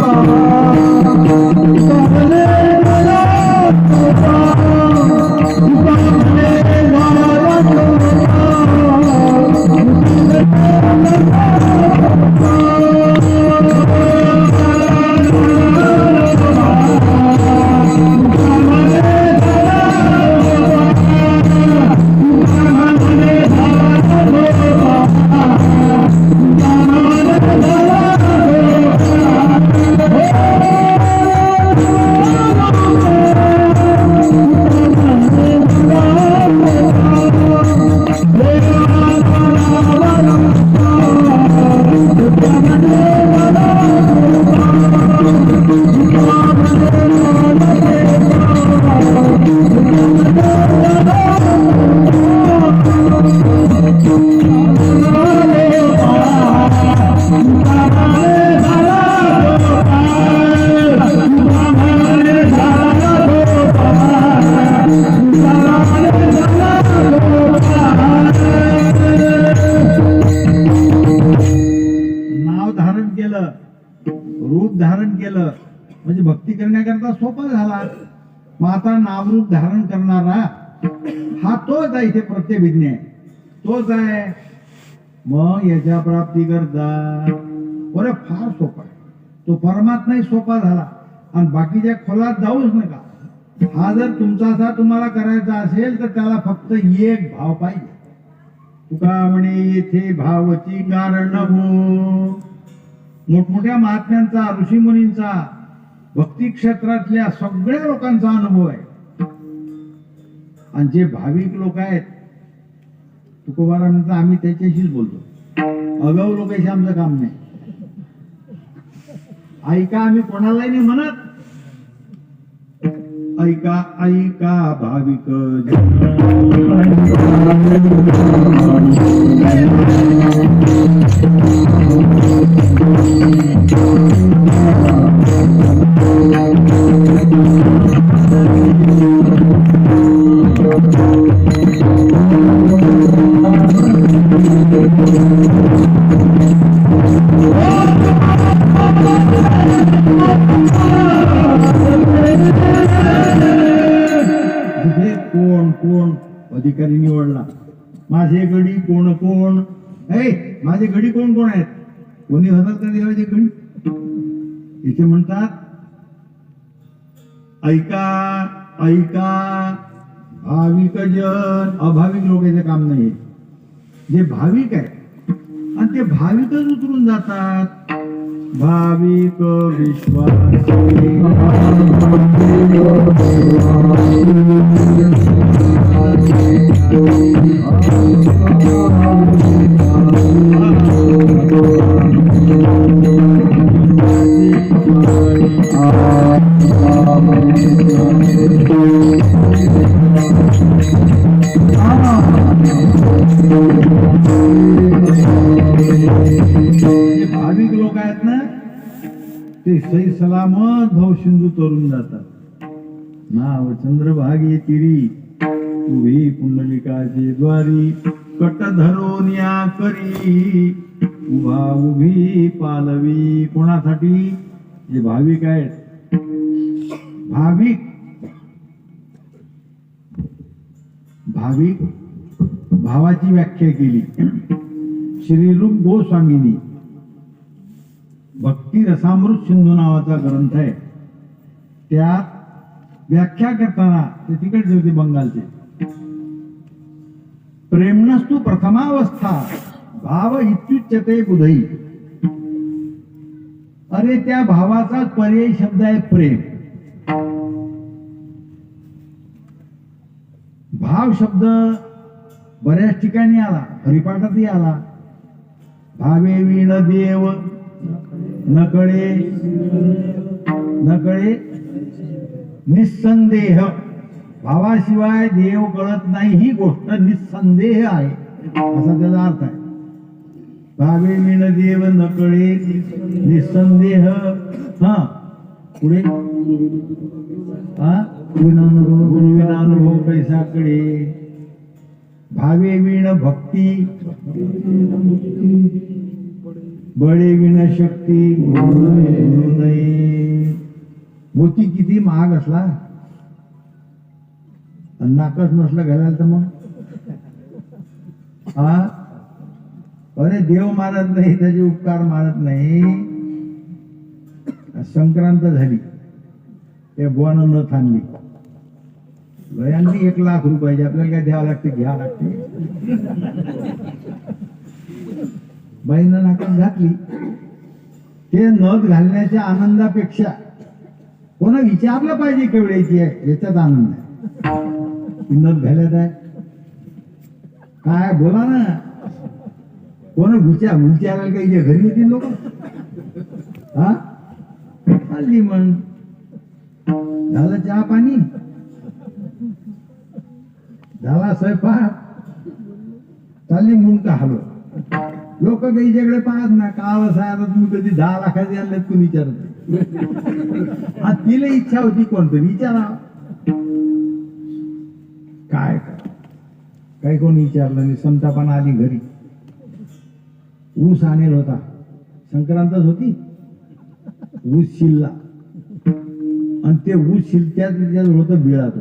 रूप धारण केलं म्हणजे भक्ती करण्याकरता सोपं झाला. मग आता नामरूप धारण करणारा हा तोच आहे. इथे प्रत्यभिज्ञ आहे, तोच आहे. मग याच्या प्राप्ती करता बरं फार सोपा आहे. तो परमात्माही सोपा झाला. आणि बाकीच्या खोलात जाऊच नका. हा जर तुमचा असा तुम्हाला करायचा असेल तर त्याला फक्त एक भाव पाहिजे. तुका म्हणे येथे भावची कारण हो. मोठमोठ्या महात्म्यांचा, ऋषीमुनींचा, भक्ती क्षेत्रातल्या सगळ्या लोकांचा अनुभव आहे. आणि जे भाविक लोक आहेत तुकोबारा म्हणतात आम्ही त्याच्याशीच बोलतो. अगाऊ लोकांशी आमचं काम नाही. ऐका आम्ही कोणालाही नाही म्हणत. ऐका ऐका भाविक कोण अधिकारी निवडला. माझे गडी कोण कोण माझे गडी कोण कोण आहेत. कोणी होतात का देवाचे गडी. इथे म्हणतात ऐका ऐका भाविक जन. अभाविक लोकांचं काम नाही. जे भाविक आहे आणि ते भाविकच उतरून जातात. भाविक विश्वास भाविक लोक आहेत ना ते सही सलामत भाव सिंधू तरून जातात. नाव चंद्रभागे तिरी उभी पुंडलिकाचे द्वारी कट धरून या करी उभा उभी पालवी. कोणासाठी. जे भाविक आहेत. भाविक भाविक भावाची व्याख्या केली श्रीरूप गोस्वामींनी. भक्ती रसामृत सिंधू नावाचा ग्रंथ आहे. त्यात व्याख्या करताना ते तिकडचे होते बंगालचे. प्रेमनस्तु प्रथमावस्था भाव इत्युच्यते बुधई. अरे त्या भावाचा पर्याय शब्द आहे प्रेम. भाव शब्द बऱ्याच ठिकाणी आला, हरिपाठातही आला. भावे विण देव नकळे नकळे निस्संदेह. भावाशिवाय देव कळत नाही ही गोष्ट निस्संदेह आहे, असा त्याचा अर्थ आहे. भावे विण देव नकळे निस्संदेह. हा पुढे गुरुविनानुभव कैसाकडे. भावे विण भक्ती बळे विण शक्ती नये. मोती किती महाग असला नाकच नसलं घालायला तर मग हा अरे देव मारत नाही, त्याचे उपकार मारत नाही. संक्रांत झाली त्या बुवानं न थांबली, वयांनी 1,00,000 रुपयाचे आपल्याला काय द्यावं लागते, घ्यावं लागते. बाईनं नाकात घातली. ते नथ घालण्याच्या आनंदापेक्षा कोणा विचारलं पाहिजे केवढ्याची आहे याच्यात आनंद आहे. नथ घालत आहे काय बोला ना, कोण विचारायला काही घरी येतील लोक. हा चालली मग झालं चहा पाणी, झाला स्वयंपाक, चालली मुंडका हलव. लोक काही झगडे पाहत ना, का आता तुम्ही कधी 10 लाखाचे आणलेत कोणी विचारत. हा तिला इच्छा होती कोणतरी विचारा, काय काही कोणी विचारलं नाही. संतापानं आली घरी. ऊस आणेल होता, संक्रांतच होती. ऊस शिलला आणि ते ऊस शिलत्यात होतं बिळात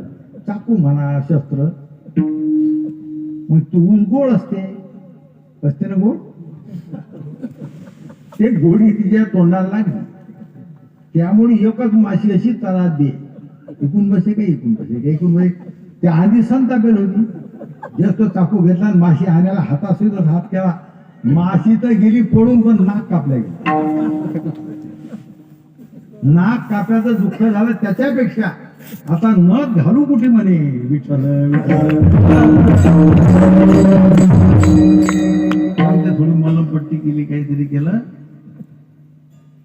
चाकू म्हणा शस्त्र. मग तू ऊस गोड असते ना गोड. ते गोडी तिच्या तोंडाला लागली, त्यामुळे एकच माशी अशी तरात दे. इकून बसे का इकून बसे. त्या आधी संतापेल होती. जास्त चाकू घेतला आणि माशी आणायला हातासुद्धा हात केला. माशी तर गेली पडून, पण नाक कापल्या गेली. नाक काप्याचं दुःख झालं त्याच्यापेक्षा आता नथ घालू कुठे म्हणे. विठ्ठल थोडी मलमपट्टी केली, काहीतरी केलं.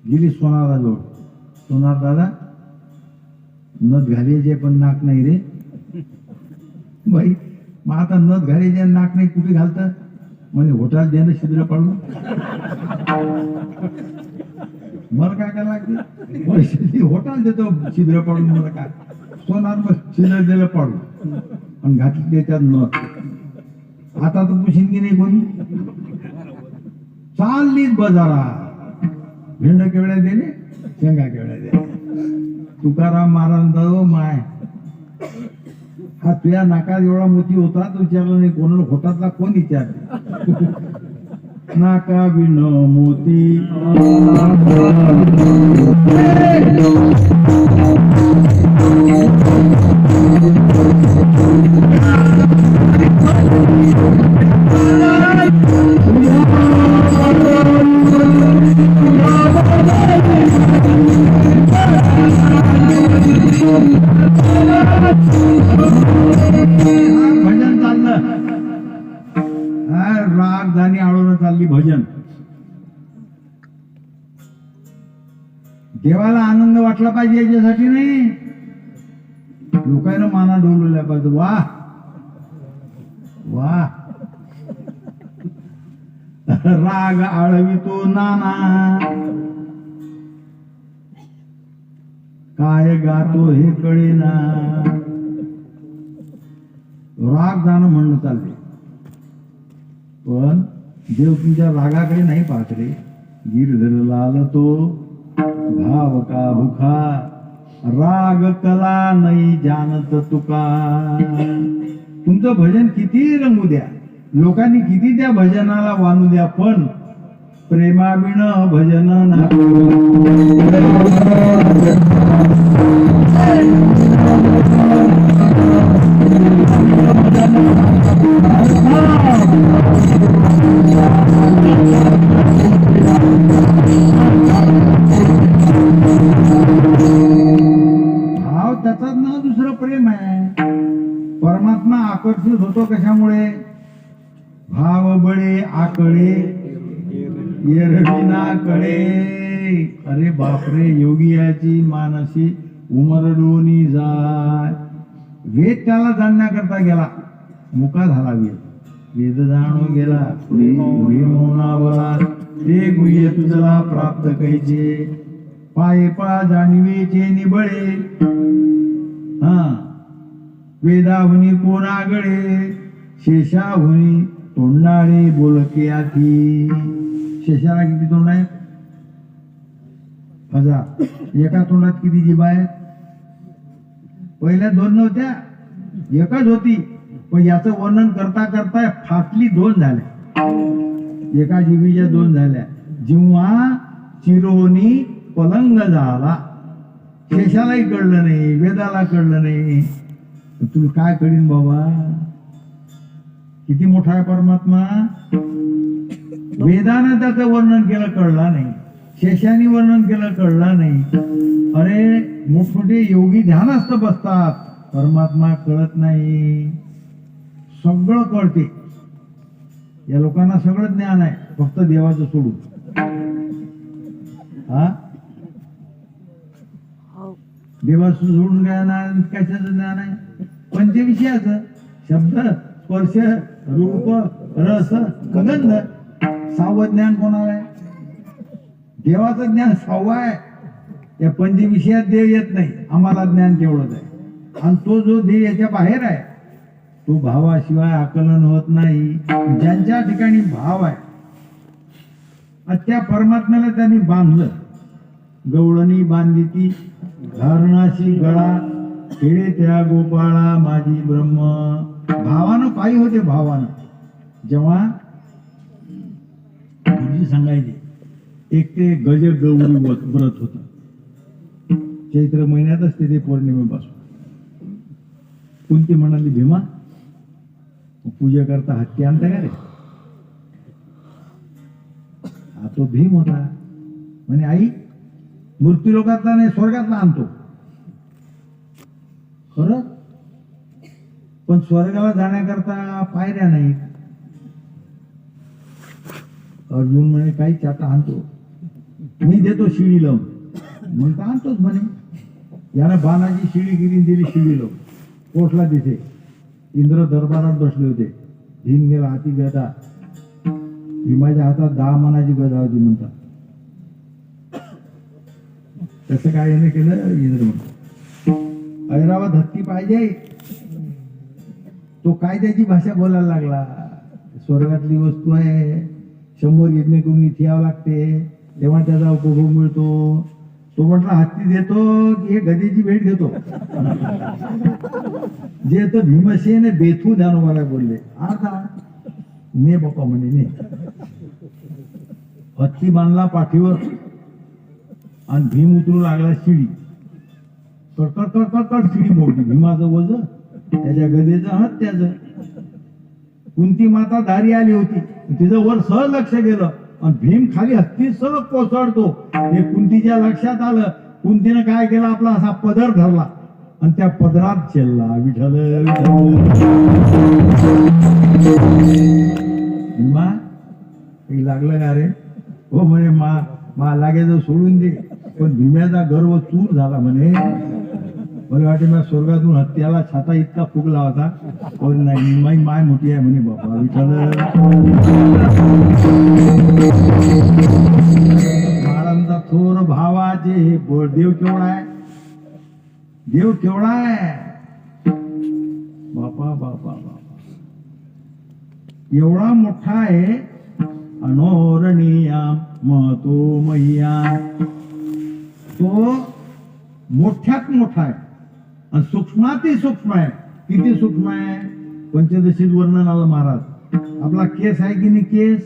गेली सोनारा जवळ. सोनार दादा नथ घालायचे पण नाक नाही रे. बाई मग आता नथ घालायचे नाक नाही कुठे घालत म्हणजे होटाल द्यानं छिद्र पाडून. मला काय काय लागते होटाल देतो छिद्र पाडून. मला काय सोनार मग छिद्र दिलं पाडून आणि घातली त्याच्यात नथ. आता तर पुशीन की नाही कोणी. चाललीच बाजारात. भेंड केवढ्या दिले, शेंगा केवढ्या दिले. तुकाराम महाराज माय हा तुझ्या नाकात एवढा मोती होता तो विचारला नाही कोणाला. होटातला कोण विचारले. नाका बिन मोती भजन चाललं. राग धानी आळून चालली भजन. देवाला आनंद वाटला पाहिजे याच्यासाठी नाही, लोकांना माना डोलवल्या पाहिजे. वा वा राग आळवितो नाना काय गातो हे कळेना. राग जाणं म्हणणं चालते, पण देव तुमच्या रागाकडे नाही पाहत रे. गिरधर लाल तो भाव का भुखा राग कला नाही जानत तुका. तुमचं भजन किती रंगू द्या, लोकांनी किती त्या भजनाला वानू द्या, पण प्रेमाविण भजन ना. भाव त्याचाच ना दुसरं प्रेम आहे. परमात्मा आकर्षित होतो कशामुळे, कळे एरविना कळे. अरे बापरे, योगियाची मानसी उमरडोनी जाय. वेद त्याला जाणण्याकरता गेला, मुका झाला वेद. वेद जाणो गेला पुढे मौनावला, ते गुह्य तुझला प्राप्त कैचे. पाये पा जाणवेचे निबळे, वेदाहुनी कोणागळे. शेषाहुनी तोंडाळे बोलके आधी. शेषाला किती तोंड आहेत? 1000. एका तोंडात किती जिभा आहेत? पहिल्या 2 नव्हत्या, एकच होती. पण याचं वर्णन करता करता फाटली 2 झाल्या. एका जिभीच्या 2 झाल्या. जेव्हा चिरोनी पलंग झाला, शेषालाही कळलं नाही, वेदाला कळलं नाही. तुला काय कळीन बाबा? किती मोठा आहे परमात्मा. वेदानं त्याचं वर्णन केलं, कळला नाही. शेषाने वर्णन केलं, कळला नाही. अरे मोठमोठे योगी ध्यानस्थ बसतात, परमात्मा कळत नाही. सगळं कळते या लोकांना, सगळं ज्ञान आहे, फक्त देवाचं सोडून. देवाचं सोडून ज्ञान, कशाचं ज्ञान आहे? पंचविषयाचं. शब्द, स्पर्श, रूप, रस, गंध. 6वं ज्ञान कोणाला आहे? देवाचं ज्ञान 6वं आहे. या पंचविषयात देव येत नाही, आम्हाला ज्ञान तेवढंच आहे. आणि तो जो देव याच्या बाहेर आहे, तो भावाशिवाय आकलन होत नाही. ज्यांच्या ठिकाणी भाव आहे, त्या परमात्म्याला त्यांनी बांधलं. गवळणी बांधिती धारणाशी गळा, खेळे त्या गोपाळा माझी ब्रह्म. भावानं पायी होते. भावानं जेव्हा गुरुजी सांगायचे, एक ते गज गौरी व्रत होत चैत्र महिन्यात असते, ते पौर्णिमेपासून. कोणती म्हणाली, भीमा पूजा करता हत्ती आणता का रे? हा तो भीम होता. म्हणे आई, मूर्ती लोकातला नाही, स्वर्गातला आणतो. खरं, पण स्वर्गाला जाण्याकरता पायऱ्या नाहीत. अर्जुन म्हणे काही चाटा आणतो, मी देतो शिडी लावून. मग आणतोच म्हणे. यानं बाणाची शिडी गिरी दिली, शिडी लावून पोचला तिथे. इंद्र दरबारात बसले होते. भीम गेला, हाती गदा. भीमाच्या हातात 10 मनाची गदा होती म्हणतात. तसं काय याने केलं, इंद्र म्हणतो ऐरावत हत्ती पाहिजे. तो काय त्याची भाषा बोलायला लागला. स्वर्गातली वस्तू आहे, 100 यज्ञ करून इथे यावं लागते, तेव्हा त्याचा उपभोग मिळतो. तो म्हटला हत्ती देतो की हे गदेची भेट घेतो. जे तर भीमसेन बेथू ज्ञानोबाला बोलले, आता ने बापा म्हणे ने. हत्ती बांधला पाठीवर आणि भीम उतरू लागला शिडी. कडकड कडकड कड शिडी मोडली. भीमाचं वज, त्याच्या गदेचं हात त्याचं. कुंती माता दारी आली होती, तिचं वर सहज लक्ष गेलं आणि भीम खाली हत्ती सहज कोसळतो. हे कुंतीच्या लक्षात आलं. कुंतीनं काय केलं, आपला असा पदर धरला आणि त्या पदरात चेलला विठ्ठल भीमा. लागलं का रे? हो म्हणे, मा लागायचं सोडून दे. पण भीम्याचा गर्व चूर झाला म्हणे. मला वाटे मी स्वर्गातून हत्याला छाता इतका फुगला होता. पण नाही, माई माय मोठी आहे म्हणे बाबा विठ्ठल. महाराजांचा थोर भावाचे हे देव केवढा आहे, देव केवढा आहे बापा बापा बापा. एवढा मोठा आहे. अनोरणीया महतो मैया. तो मोठ्यात मोठा आहे आणि सूक्ष्माती सूक्ष्म आहे. किती सूक्ष्म आहे? पंचदशीत वर्णन आलं महाराज. आपला केस आहे की नाही, केस,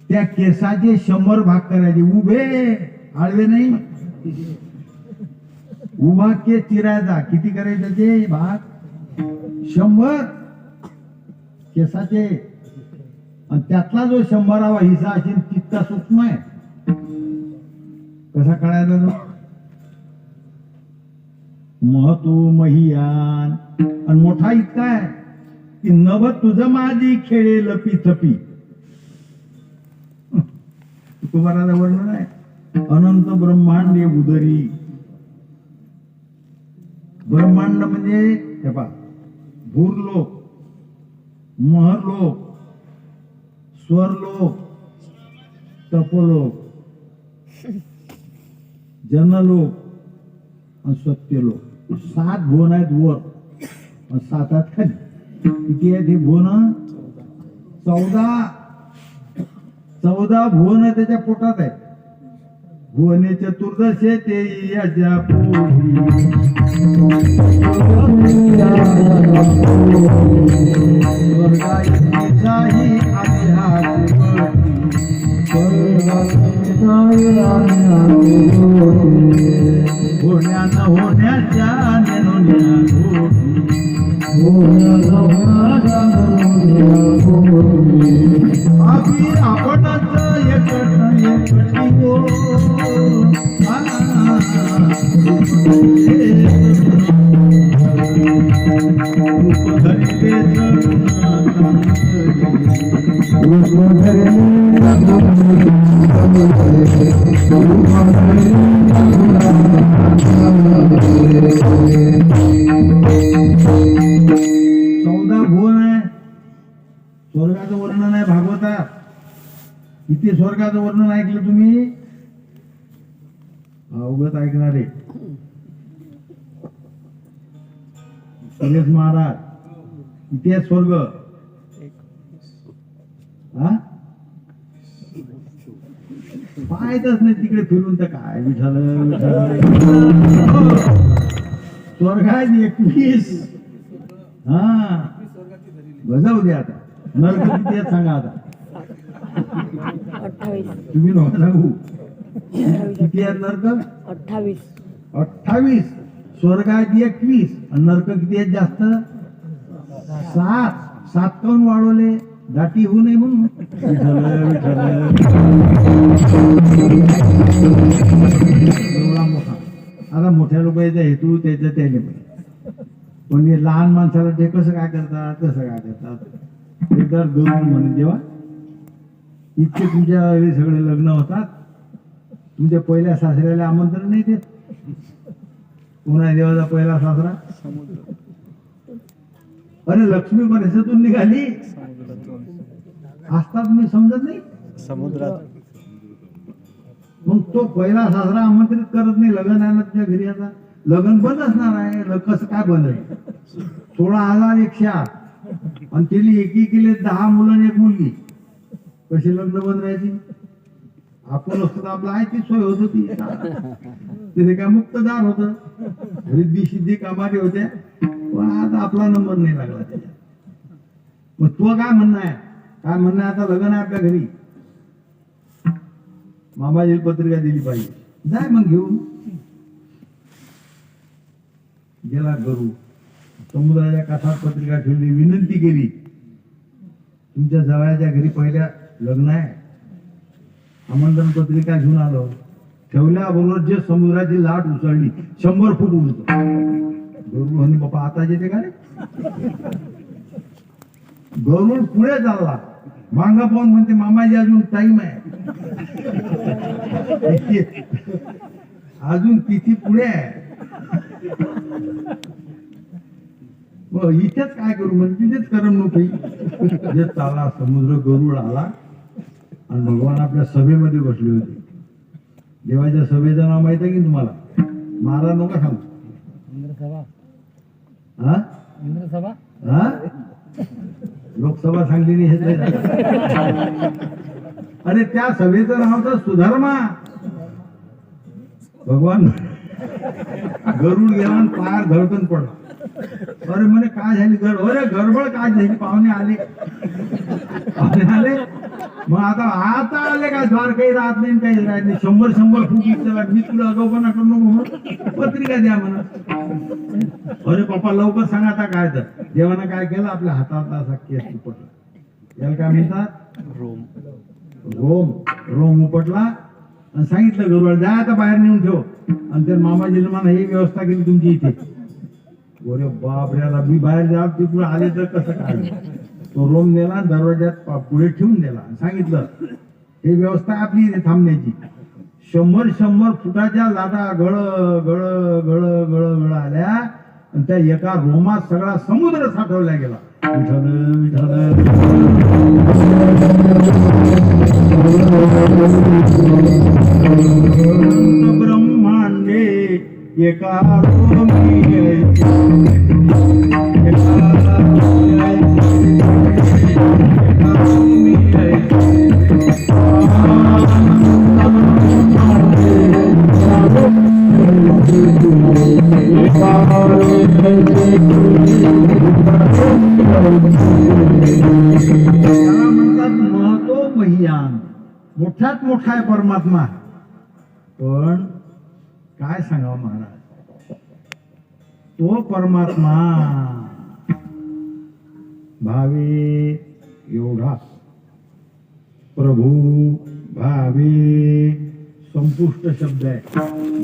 त्या केसाचे 100 भाग करायचे. उभे, आडवे नाही. उभा केस चिरायचा. किती करायचे त्याचे भाग? 100 केसाचे. आणि त्यातला जो 100वा हिस्सा असेल तितका सूक्ष्म आहे. कसा कळायचा तो? महतो महियान. आणि मोठा इतका आहे की नभ तुझ माझी खेळे लपी थपी. तुकोबाराचं वर्णन आहे, अनंत ब्रह्मांड उदरी. ब्रह्मांड म्हणजे हे पहा, भूरलोक, महरलोक, स्वरलोक, तपोलोक, जनलोक आणि सत्यलोक. 7 भुवन आहेत वर आणि 7 आहेत खाली. किती आहेत हे भुवन? 14 भुवन त्याच्या पोटात आहेत. भुवने चतुर्दशे ते याच्या पोटी. स्वर्गाची आध्यात्मिक होण्या न होण्याच्या नेनोन्या गोटी. आपणच एकटी हो स्वर्गाचं वर्णन आहे भागवतात. किती स्वर्गाचं वर्णन ऐकलं तुम्ही? अवगत ऐकणारे सुरेश महाराज. किती आहे स्वर्ग? पाहतच नाही तिकडे फिरून तर काय विठाल. स्वर्ग आहे 21. हा बजावू द्या आता. नरक किती आहेत सांगा आता. 28. तुम्ही नको सांगू. किती आहेत नरक? 28. स्वर्ग आहेत 21 आणि नरक किती आहेत जास्त? 7 काऊन वाढवले? दाटी होऊ नये म्हणून. एवढा मोठा. आता मोठ्या लोकांचा हेतू त्याच्या त्याने पण हे लहान माणसाला ते कसं काय करतात, कसं काय करतात ते तर गरुड म्हणे. देवा इतके तुमच्या वेळी सगळे लग्न होतात, तुमच्या पहिल्या सासऱ्याला आमंत्रण नाही देत. पुन्हा देवाचा पहिला सासरा? अरे लक्ष्मी परिसरातून निघाली असतात, मी समजत नाही समुद्रात. मग तो पहिला सासरा आमंत्रित करत नाही. लग्न आहे ना तुझ्या घरी, आता लग्न बंद असणार आहे. कसं काय बंद आहे? 16,108 आणि तिने एकी केले 10 मुलं आणि 1 मुलगी. कशी लग्न बंद राहायची? आपण असतो आपलं आहे ती सोय होत होती. तिथे काय मुक्तदार होत, रिद्धी सिद्धी कामारी होत्या. पण आता आपला नंबर नाही लागला त्याच्यात. मग तो काय म्हणणं आहे? काय म्हणणं आहे? आता लग्न आहे आपल्या घरी, मामाजी पत्रिका दिली पाहिजे. जाय मग घेऊन. गेला गरू, समुद्राच्या काठात पत्रिका ठेवली, विनंती केली, तुमच्या जवळच्या घरी पहिल्या लग्न आहे, आमंत्रण पत्रिका घेऊन आलो. ठेवल्याबरोबर जे समुद्राची लाट उसळली 100 फूट उंच. गरुड म्हणे बाबा आता येते का रे? गरुड पुढे चालला, मांग पाहून म्हणते मामाजी अजून टाइम आहे. अजून किती पुढे आहे. इथेच काय करू म्हणजे तिथेच करमणूक होईल. जे चालला समुद्र, गरुड आला आणि भगवान आपल्या सभेमध्ये बसले होते. देवाच्या सभेचं नाव माहित आहे की तुम्हाला? महाराज नका सांगू. इंद्रसभा. हा इंद्रसभा. हा लोकसभा सांगली नाही हे. अरे त्या सभेचं नाव तर सुधर्मा. भगवान गरुड गेला आणि पायार धडकन पडला. अरे म्हणे काय झाली? अरे गडबड काय झाली? पाहुणे आले. मग आता आले काय? द्वार काही राहत नाही, काही राहत नाही. 100 फूट इच्छा. मी तुला अगाऊपणा करू नको म्हणून पत्रिका द्या म्हणा. अरे पप्पा लवकर सांगा आता काय. तर देवानं काय केलं? आपल्या हातात असा केस उपटला. याला काय म्हणतात? रोम. रोम उपटला आणि सांगितलं गरुड जा आता बाहेर नेऊन ठेव. आणि त्या मामाजीला म्हणा ही व्यवस्था केली तुमची इथे. अरे बापऱ्याला मी बाहेर जा, तिकडे आले तर कसं काय? तो रोम नेला, दरवाज्यात पुढे ठेवून दिला. सांगितलं ही व्यवस्था आहे आपली इथे थांबण्याची. 100 फुटाच्या लाटा गळ गळ गळ गळ गळ आल्या आणि त्या एका रोमात सगळा समुद्र साठवला गेला. विठ्ठल विठ्ठल ब्रह्मांडे एका रोमी त्याला म्हणतात महतो महियान. मोठ्यात मोठा आहे परमात्मा. पण काय सांगावं महाराज, तो परमात्मा भावे एवढा, प्रभू भावे संपुष्ट शब्द आहे.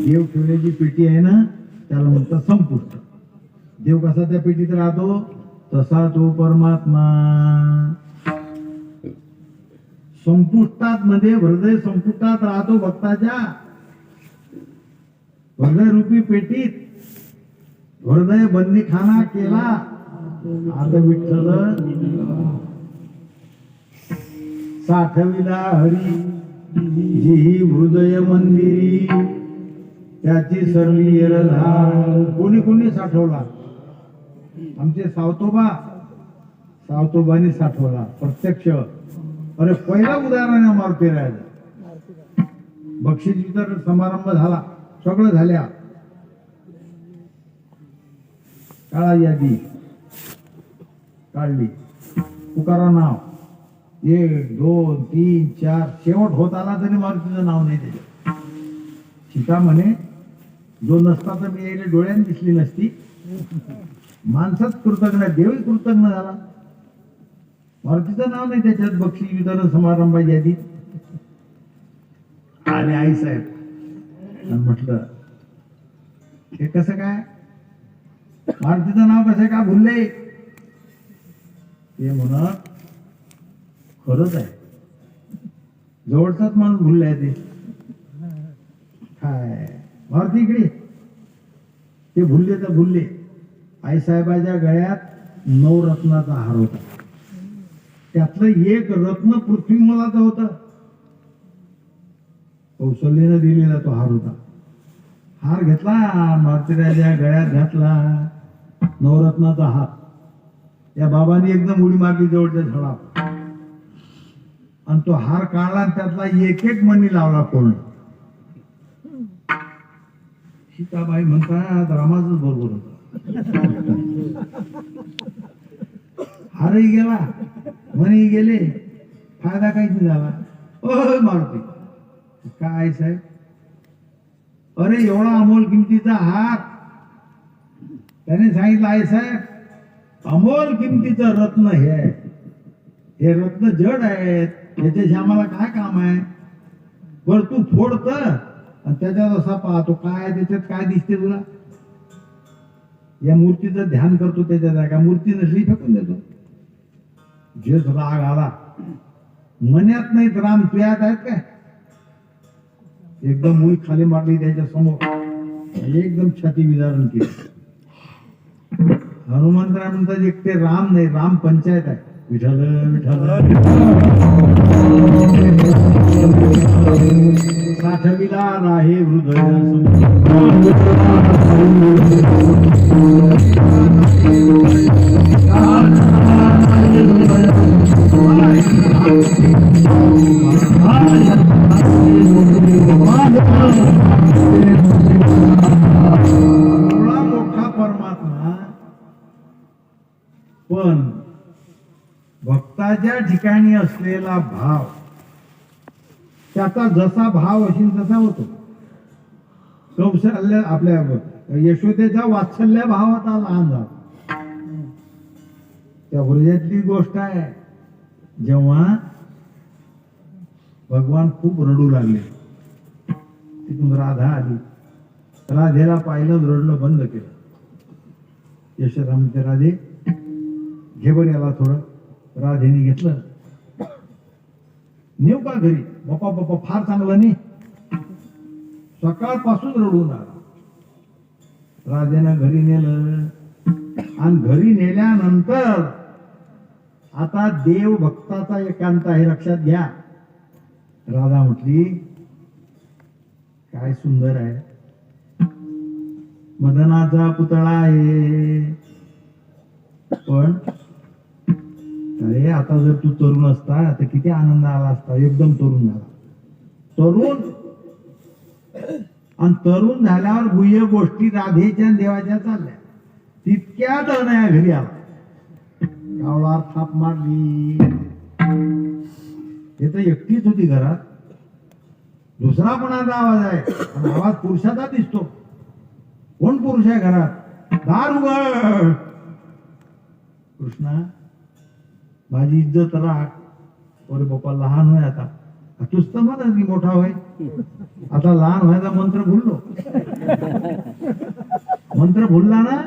देव ठेवण्याची पेटी आहे ना, त्याला म्हणतात संपुष्ट. देव कसा त्या पेटीत राहतो तसा तो परमात्मा संपुष्टात मध्ये हृदय संपुष्टात राहतो भक्ताच्या. हृदय रूपी पेटीत हृदय बंदीखाना केला. आता विठ्ठल साठविला हरी जी हृदय मंदिरी, त्याची सरली एरधार. कोणी कोणी साठवला? आमचे सावतोबानी साठवला प्रत्यक्ष. अरे पहिला उदाहरण आहे मारुती राहायचं. बक्षीस वितरण समारंभ झाला, सगळं झाल्या. काळा यादी काढली, पुकारा नाव 1 2 3 4 शेवट होत आला तरी मारुतीचं नाव नाही त्याच्यात. सीता म्हणे जो नसता तर मी यायला डोळ्याने दिसली नसती. माणसाच कृतज्ञ, देवही कृतज्ञ झाला. मारुतीचं नाव नाही त्याच्यात बक्षीस वितरण समारंभाची यादीत. आले आई साहेब आणि म्हटलं हे कसं काय, मारुतीचं नाव कसं काय भुलले? ते म्हणत खरंच आहे, जवळचाच माणूस भुललाय ते. काय मारुती इकडे, ते भुलले तर भुलले. आई साहेबाच्या गळ्यात 9 रत्नाचा हार होता. त्यातलं एक रत्न पृथ्वी मुलाचं होतं. कौशल्याने दिलेला तो हार होता. हार घेतला, मारुतीराजा गळ्यात घातला, 9 रत्नाचा हार. या बाबांनी एकदम उडी मारली जवळच्या झाडावर आणि तो हार काढला आणि त्यातला एक मणी लावला कोण. सीताबाई म्हणतात रामाचंच बरोबर होतं. हारही गेला, मनी गेले, फायदा काहीच नाही झाला. ओ मारुती काय साहेब, अरे एवढा अमोल किमतीचा हार. त्याने सांगितलं आई साहेब अमोल किमतीचं रत्न हे आहे, हे रत्न जड आहेत, याच्याशी आम्हाला काय काम आहे. बर तू फोडत आणि त्याच्यात असा पाहतो काय त्याच्यात काय दिसते तुला. या मूर्तीचं ध्यान करतो त्याच्यात का मूर्ती नसली फेकून देतो. जे राग आला मन्यात नाहीत राम तुयात आहेत काय. एकदम मुळी खाली मारली त्याच्या समोर, एकदम छाती विदारण केली. हनुमंतराय म्हणतात एक ते राम नाही, राम पंचायत आहे. विठ्ठल विठ्ठल साठविला राहे हृदय मोठा परमात्मा. पण भक्ताच्या ठिकाणी असलेला भाव, त्याचा जसा भाव असेल तसा होतो. कौशल्य आपल्या यशोदेचा वात्सल्य भावाचा लहान झाला. त्या हृदयातली गोष्ट आहे. जेव्हा भगवान खूप रडू लागले, तिथून राधा आली, राधेला पाहिलं, रडणं बंद केलं. यशोदा म्हणते राधे घे बरं याला थोडं. राधेने घेतलं नेऊ का घरी? बापा बापा फार चांगलं नाही. सकाळपासून रडून आला. राजानं घरी नेलं आणि घरी नेल्यानंतर आता देव भक्ताचा एकांत आहे लक्षात घ्या. राधा म्हटली काय सुंदर आहे, मदनाचा पुतळा आहे, पण अरे आता जर तू तरुण असता तर किती आनंद आला असता. एकदम तरुण झाला. तरुण आणि तरुण झाल्यावर गुह्य गोष्टी राधेच्या आणि देवाच्या चालल्या. तितक्यात अनया घरी आला. कावळावर थाप मारली. हे तर एकटीच होती घरात. दुसरा कोणाचा आवाज आहे आणि आवाज पुरुषाचा दिसतो. कोण पुरुष आहे घरात? दार उघड. कृष्णा माझी इज्जत राख. अरे बाप्पा लहान होय आता. तूच तर म्हणत की मोठा होय. आता लहान व्हायचा मंत्र भुललो. मंत्र भुलला ना.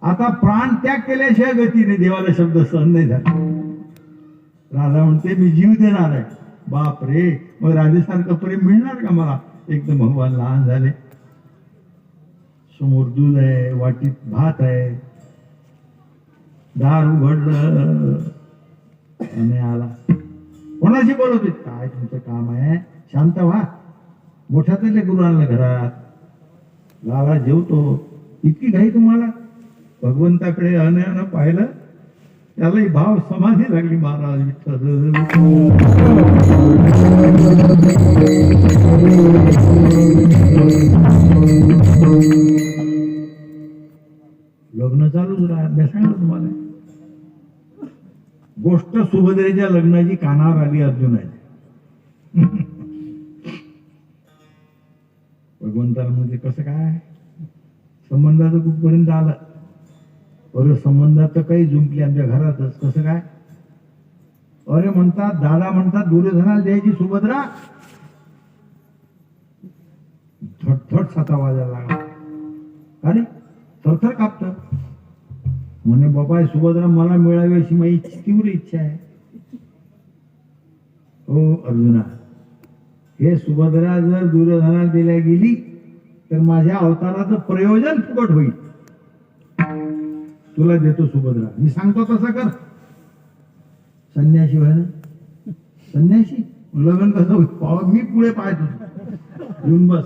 आता प्राण त्याग केल्याशिवाय गती नाही. देवाला शब्द सहन नाही झाला. राधा म्हणते मी जीव देणार आहे. बाप रे, मग राधेसारखं प्रेम मिळणार का मला? एकदम भगवान लहान झाले. समोर दूध आहे, वाटीत भात आहे. दार उघडलं आणि आला. कोणाशी बोलत होते? काय तुमचं काम आहे? शांत व्हा. मोठ्या तरी गुरु आणलं घरात. लाला जेवतो. इतकी घाई तुम्हाला? भगवंताकडे अनयानं पाहिलं. त्यालाही भाव समाधी लागली. महाराज विठ्ठल लग्न चालूच राहत. मी सांगितलं तुम्हाला गोष्ट सुभद्रेच्या लग्नाची कानावर आली अर्जुनाची. भगवंताला म्हणजे कसं काय संबंधाचं कुठपर्यंत आलं? अरे संबंधात तर काही जुंपली आमच्या घरातच. कसं काय? अरे म्हणतात दादा म्हणतात दुर्योधनाला द्यायची सुभद्रा. थटथट छाता वाजायला लागला. अरे थरथर कापत. म्हणे बाबा सुभद्रा मला मिळावी अशी माझी तीव्र इच्छा आहे. हो अर्जुना, हे सुभद्रा जर दुर्योधनाला दिल्या गेली तर माझ्या अवताराचं प्रयोजन फुकट होईल. तुला देतो सुभद्रा. मी सांगतो तसं कर. संन्याशी व्हाय ना. संन्याशी लग्न कसं होईल? मी पुढे पाहतो. येऊन बस.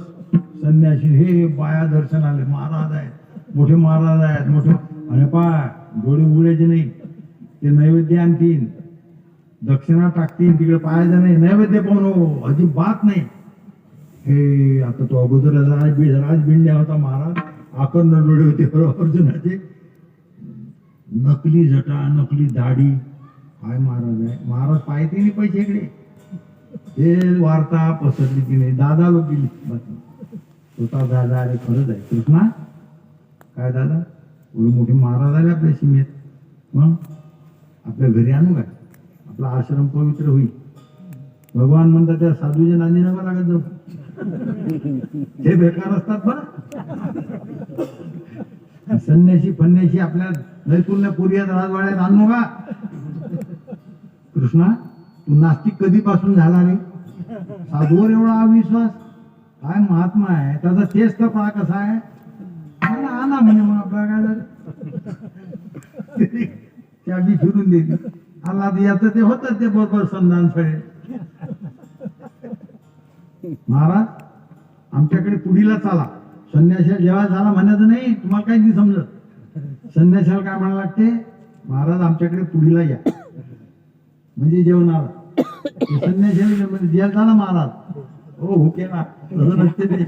संन्याशी हे बाया दर्शन आले. महाराज आहेत, मोठे महाराज आहेत, मोठे. आणि पाय डोळे उघडायचे नाही. ते नैवेद्य आणतील, दक्षिणा टाकतील, तिकडे पाहायचं नाही. नैवेद्य पाहून हो अजिबात नाही. हे आता तो अगोदर राजबिंड्या होता महाराज. आकर्ण डोळे होते अर्जुनाचे. नकली जटा, नकली दाढी. काय महाराज आहे. महाराज पाहते नाही पैसे इकडे. हे वार्ता पसरली की नाही. दादा लोक गेली बातमी. स्वतः दादा अरे खरंच आहे. कृष्णा काय दादा एवढे मोठे महाराज आले आपल्या सीमेत. मग आपल्या घरी आणू काय? आपला आश्रम पवित्र होईल. भगवान म्हणतात त्या साधूच्या नांदी नका लागत जाऊ. हे बेकार असतात बरं. संन्याशी फन्याशी आपल्या नैतुल्य पुर्यात राजवाड्यात आणू का? कृष्णा तू नास्तिक कधीपासून झाला रे? साधूवर एवढा अविश्वास. काय महात्मा आहे त्याचा. तेच तर पहा कसा आहे. आणा म्हणे. मग आपला काय झालं? चाबी फिरून दिली. आला याचं ते होतं ते बरोबर संधान फळे. महाराज आमच्याकडे पुढीला चाला. संन्याशाला जेव्हा झाला म्हणायचं नाही. तुम्हाला काही नाही समजत. संन्याशाला काय म्हणायला लागते? महाराज आमच्याकडे पुढीला या म्हणजे जेवणार. संन्याशाला म्हणजे जेल झाला महाराज. हो हो केला तसं नसते ते.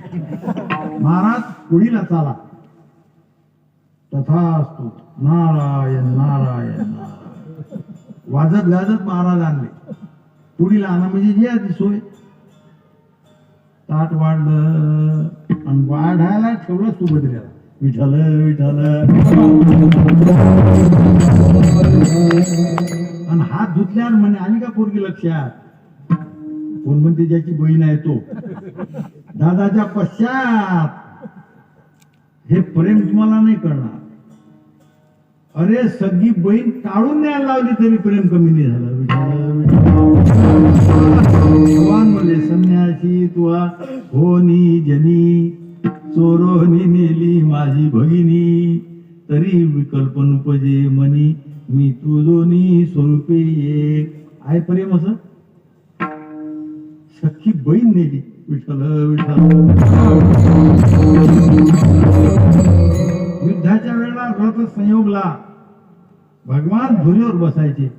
महाराज पुढीला चाला. तथास्तु. नारायण नारायण नारायण. वाजत गाजत महाराज आणले. पुढीला आणा म्हणजे जे आधी सोय. ताट वाढलं आणि वाढायला ठेवलं सुभद्रेला. विठ्ठल विठ्ठल. आणि हात धुतल्यावर म्हणे आली का पोरगी लक्षात? कोण म्हणते ज्याची बहीण आहे तो. दादाच्या पश्चात हे प्रेम तुम्हाला नाही करणार. अरे सगळी बहीण काढून न्यायला लावली तरी प्रेम कमी नाही झालं. विठ्ठल विठ्ठल. भगवान बोलले संन्यासी तुआ होनी जनी चोरोनी नेली माझी भगिनी तरी विकल्प नुपजे मनी मी तू दोन्ही स्वरूपे ये आहे प्रेम असं सख्खी बहीण नेली विठ्ठल विठ्ठल युद्धाच्या वेळेला रथ संयोगला भगवान धुरीवर बसायचे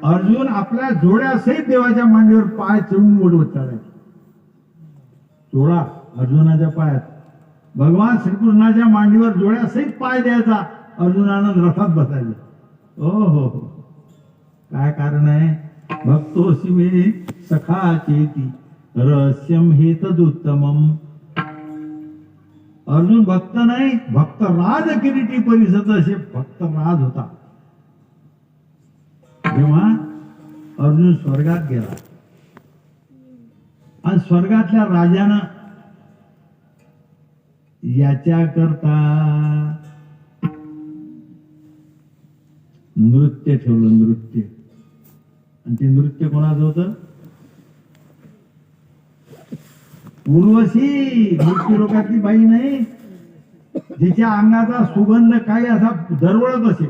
अर्जुन आपल्या जोड्यासहित देवाच्या मांडीवर पाय चढून ओढवत चालायचे जोडा अर्जुनाच्या पायात भगवान श्रीकृष्णाच्या मांडीवर जोड्यासहित पाय द्यायचा अर्जुनानं रथात बसायचे हो काय कारण आहे भक्तोसी मे सखा चेती रहस्यम हे तदुत्तमम अर्जुन भक्त नाही भक्त राज किरीटी परिषद असे भक्त राज होता जेव्हा अर्जुन स्वर्गात गेला आणि स्वर्गातल्या राजानं याच्या करता नृत्य ठेवलं नृत्य आणि ते नृत्य कोणाचं होतं उर्वशी मृत्यू लोकातली बाई नाही जिच्या अंगाचा सुगंध काही असा दरवळत असे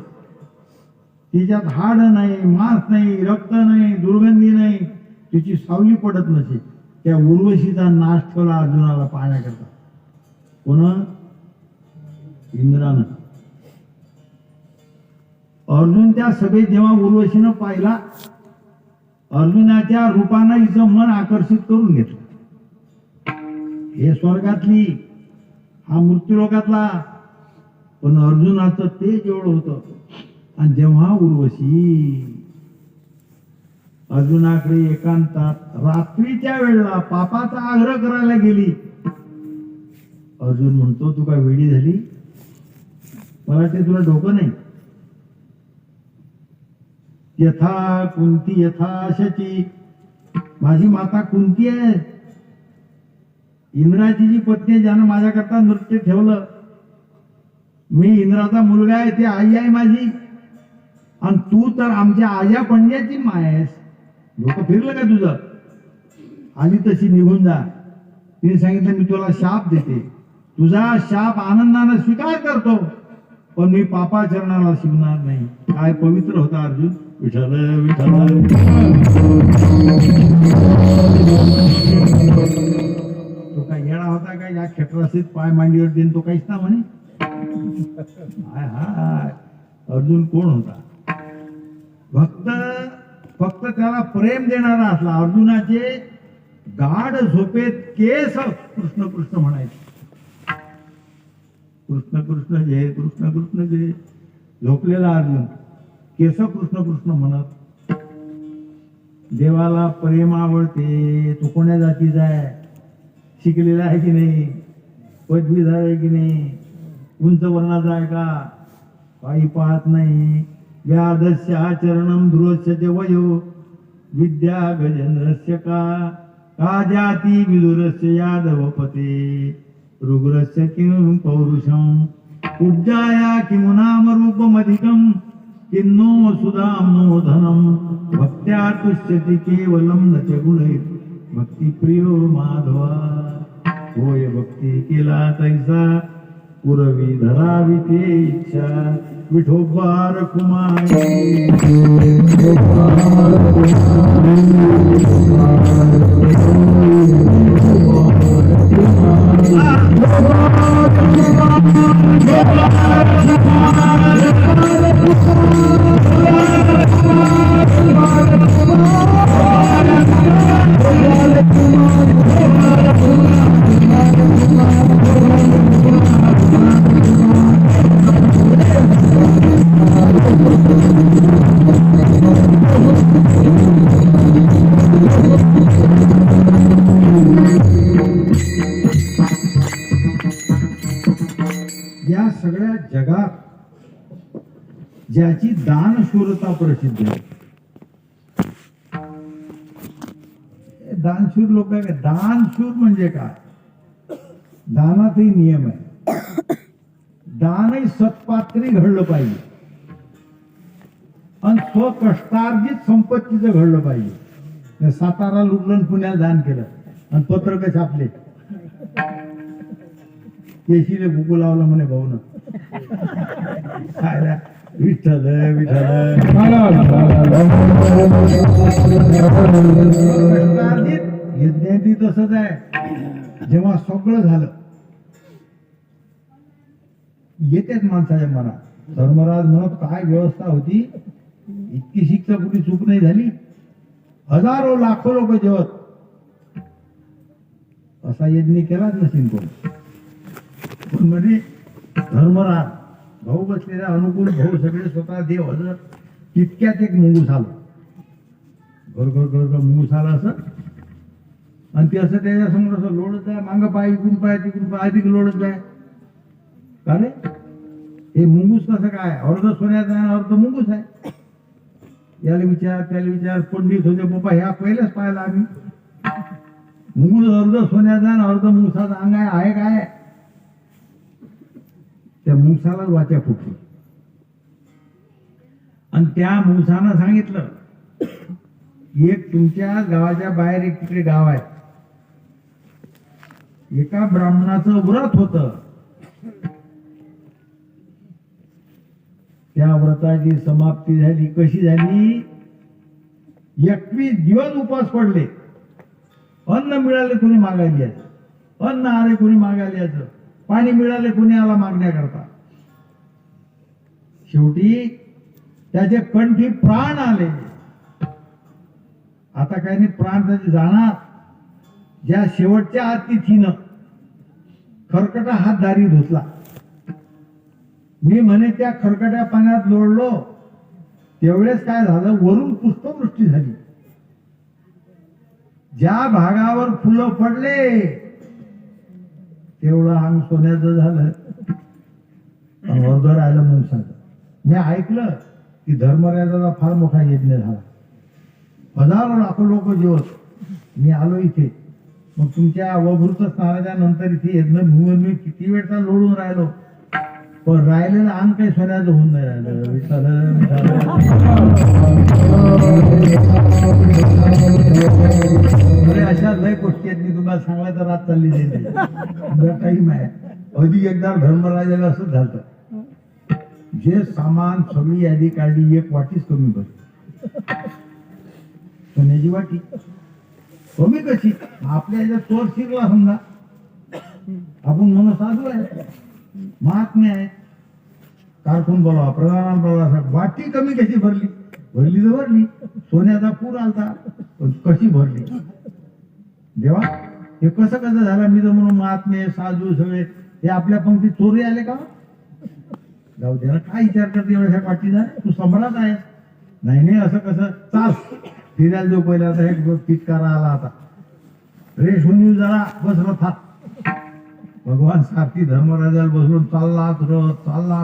तिच्यात हाड नाही मांस नाही रक्त नाही दुर्गंधी नाही तिची सावली पडत नसे त्या उर्वशीचा नाश ठेवला अर्जुनाला पाहण्याकरता कोण इंद्रानं अर्जुन त्या सभेत जेव्हा उर्वशीनं पाहिला अर्जुनाच्या रूपानं हिचं मन आकर्षित करून घेतलं हे स्वर्गातली हा मृत्यूलोकातला पण अर्जुनाचं तेज एवढं होतं आणि जेव्हा उर्वशी अर्जुनाकडे एकांतात रात्रीच्या वेळेला पापाचा आग्रह करायला गेली अर्जुन म्हणतो तू काय वेडी झाली मला वाटते तुला डोकं नाही यथा कुंती यथा शची माझी माता कुंती आहे इंद्राची जी पत्नी आहे ज्यानं माझ्याकरता नृत्य ठेवलं मी इंद्राचा मुलगा आहे ती आई आहे माझी आणि तू तर आमच्या आया पंड्याची माय आहेस डोकं फिरलं का तुझं आली तशी निघून जा तिने सांगितलं मी तुला शाप देते तुझा शाप आनंदाने स्वीकार करतो पण मी पापाचरणाला शिवणार नाही काय पवित्र होता अर्जुन विठ्ठल विठ्ठल तो काय येणा होता का या क्षेत्राशीत पाय मांडीवर देईन तो काहीच ना म्हणे हाय हाय अर्जुन कोण होता भक्त फक्त त्याला प्रेम देणारा असला अर्जुनाचे गाढ झोपेत केस कृष्ण कृष्ण म्हणायचे कृष्ण कृष्ण जय कृष्ण कृष्ण जय झोपलेला अर्जुन केस कृष्ण कृष्ण म्हणत देवाला प्रेम आवडते तो कोण्या जातीचा आहे शिकलेला आहे की नाही पदवीधर आहे की नाही उंच वर्णाचा आहे का काही पाहत नाही व्याधस्य आचरणम ध्रुवस्य वयो विद्या गजेंद्रस्य का जाती विदुरस्य यादवपते रुग्रस्य किं पौरुषम उज्जाया किमुनाम रूपमधिकम किन्नो सुधामो धनम भक्त्या तुष्यति केवलम न च गुणैः भक्ती प्रियो माधवा होय भक्ती केला तैसा पुरवी धरावी ते इच्छा विठोबा रखुमाई या सगळ्या जगात ज्याची दानशूरता प्रसिद्ध आहे दानशूर लोक आहे. दानशूर म्हणजे काय दानातही नियम आहे दानही सत्पात्री घडलं पाहिजे आणि स्वकष्टार्जित संपत्तीचं घडलं पाहिजे सातारा लुटलं आणि पुण्याला दान केलं आणि पत्रक छापले. केशीले भुकू लावलं म्हणे भाऊन. विठ्ठल विठ्ठल यज्ञाती तसंच आहे. जेव्हा सगळं झालं येतेच माणसाच्या मनात. धर्मराज म्हणत काय व्यवस्था होती, इतकी शिक्षा कुठे चूक नाही झाली. हजारो लाखो लोक जेवत असा यज्ञ केलाच नसेल कोण. पण म्हणजे धर्मराज भाऊ बसलेला अनुकूल भाऊ सगळे स्वतः देव हजर. तितक्यात एक मुंगूस आलं. घर मुंगूस आला असं आणि ते असं त्याच्या समोर असं लोळत आहे. मांग पाय इकडून पाय तिकडून पाय अधिक लोळत आहे. का रे हे मुंगूस कसं काय? अर्ध सोन्याचा आहे अर्ध मुंगूस आहे. याला विचार त्याला विचार. पंडित होते बाबा ह्या पहिलेच पाहिला आम्ही. मुंगूस अर्ध सोन्याचा आणि अर्ध मुंगसाचा अंग आहे काय? त्या मुंगसाला वाचा फुटली आणि त्या मुंगसानं सांगितलं एक तुमच्या गावाच्या बाहेर एक तिकडे गाव आहे. एका ब्राह्मणाचं व्रत होतं. त्या व्रताची समाप्ती झाली. कशी झाली? 21 दिवस उपास पडले. अन्न मिळाले कोणी मागायला यायचं, अन्न आले कोणी मागायला यायचं, पाणी मिळाले कोणी आला मागण्याकरता. शेवटी त्याचे कंठी प्राण आले. आता काही नाही, प्राण त्याचे जाणार. ज्या शेवटच्या अतिथीनं खरकटा हात दारी धुतला. मी म्हणे त्या खरकट्या पाण्यात लोळलो तेवढेच काय झालं, वरून पुष्पवृष्टी झाली. ज्या भागावर फुलं पडले तेवढं अंग सोन्याचं झालं आणि अर्ध राहिलं मुंगसाचं. मी ऐकलं की धर्मराजाचा फार मोठा यज्ञ झाला. हजारो लाखो लोक जेवत. मी आलो इथे. मग तुमच्या अवभूत स्नानाच्या नंतर इथे यज्ञ भूमी मी किती वेळचा लोळून राहिलो, पण राहिलेलं अंग काही सोन्याचं होऊन नाही राहिलं. अशा लय गोष्टी आहेत. मी तुम्हाला सांगायचं रात चालली जाईल. टाईम आहे. अधिक एकदा धर्मराजाला असंच झालं. जे सामान सगळी यादी काढली, एक वाटीच कमी भरली. सोन्याची वाटी कमी कशी? आपल्या याच्यात चोर शिकला समजा. आपण म्हणून साधू आहे, महात्मे आहे, कारकून बोलावा, प्रधान बोलावा. वाटी कमी कशी भरली? भरली तर भरली. सोन्याचा पूर आलता, पण कशी भरली? देवा हे कसं कसं झालं? मी तर म्हणून महात्मे साधू सगळे हे आपल्या पंक्तीत चोरी आले का? जाऊ दे ना, काय विचार करते एवढ्या वाटीचा? तू सम्राट आहे. नाही नाही असं कसं? चाल फिरायला जो पहिला आता एक पिटकारा आला. आता रेश होऊन जरा बस रथात. भगवान सारथी धर्मराजाला बसवून चाललाच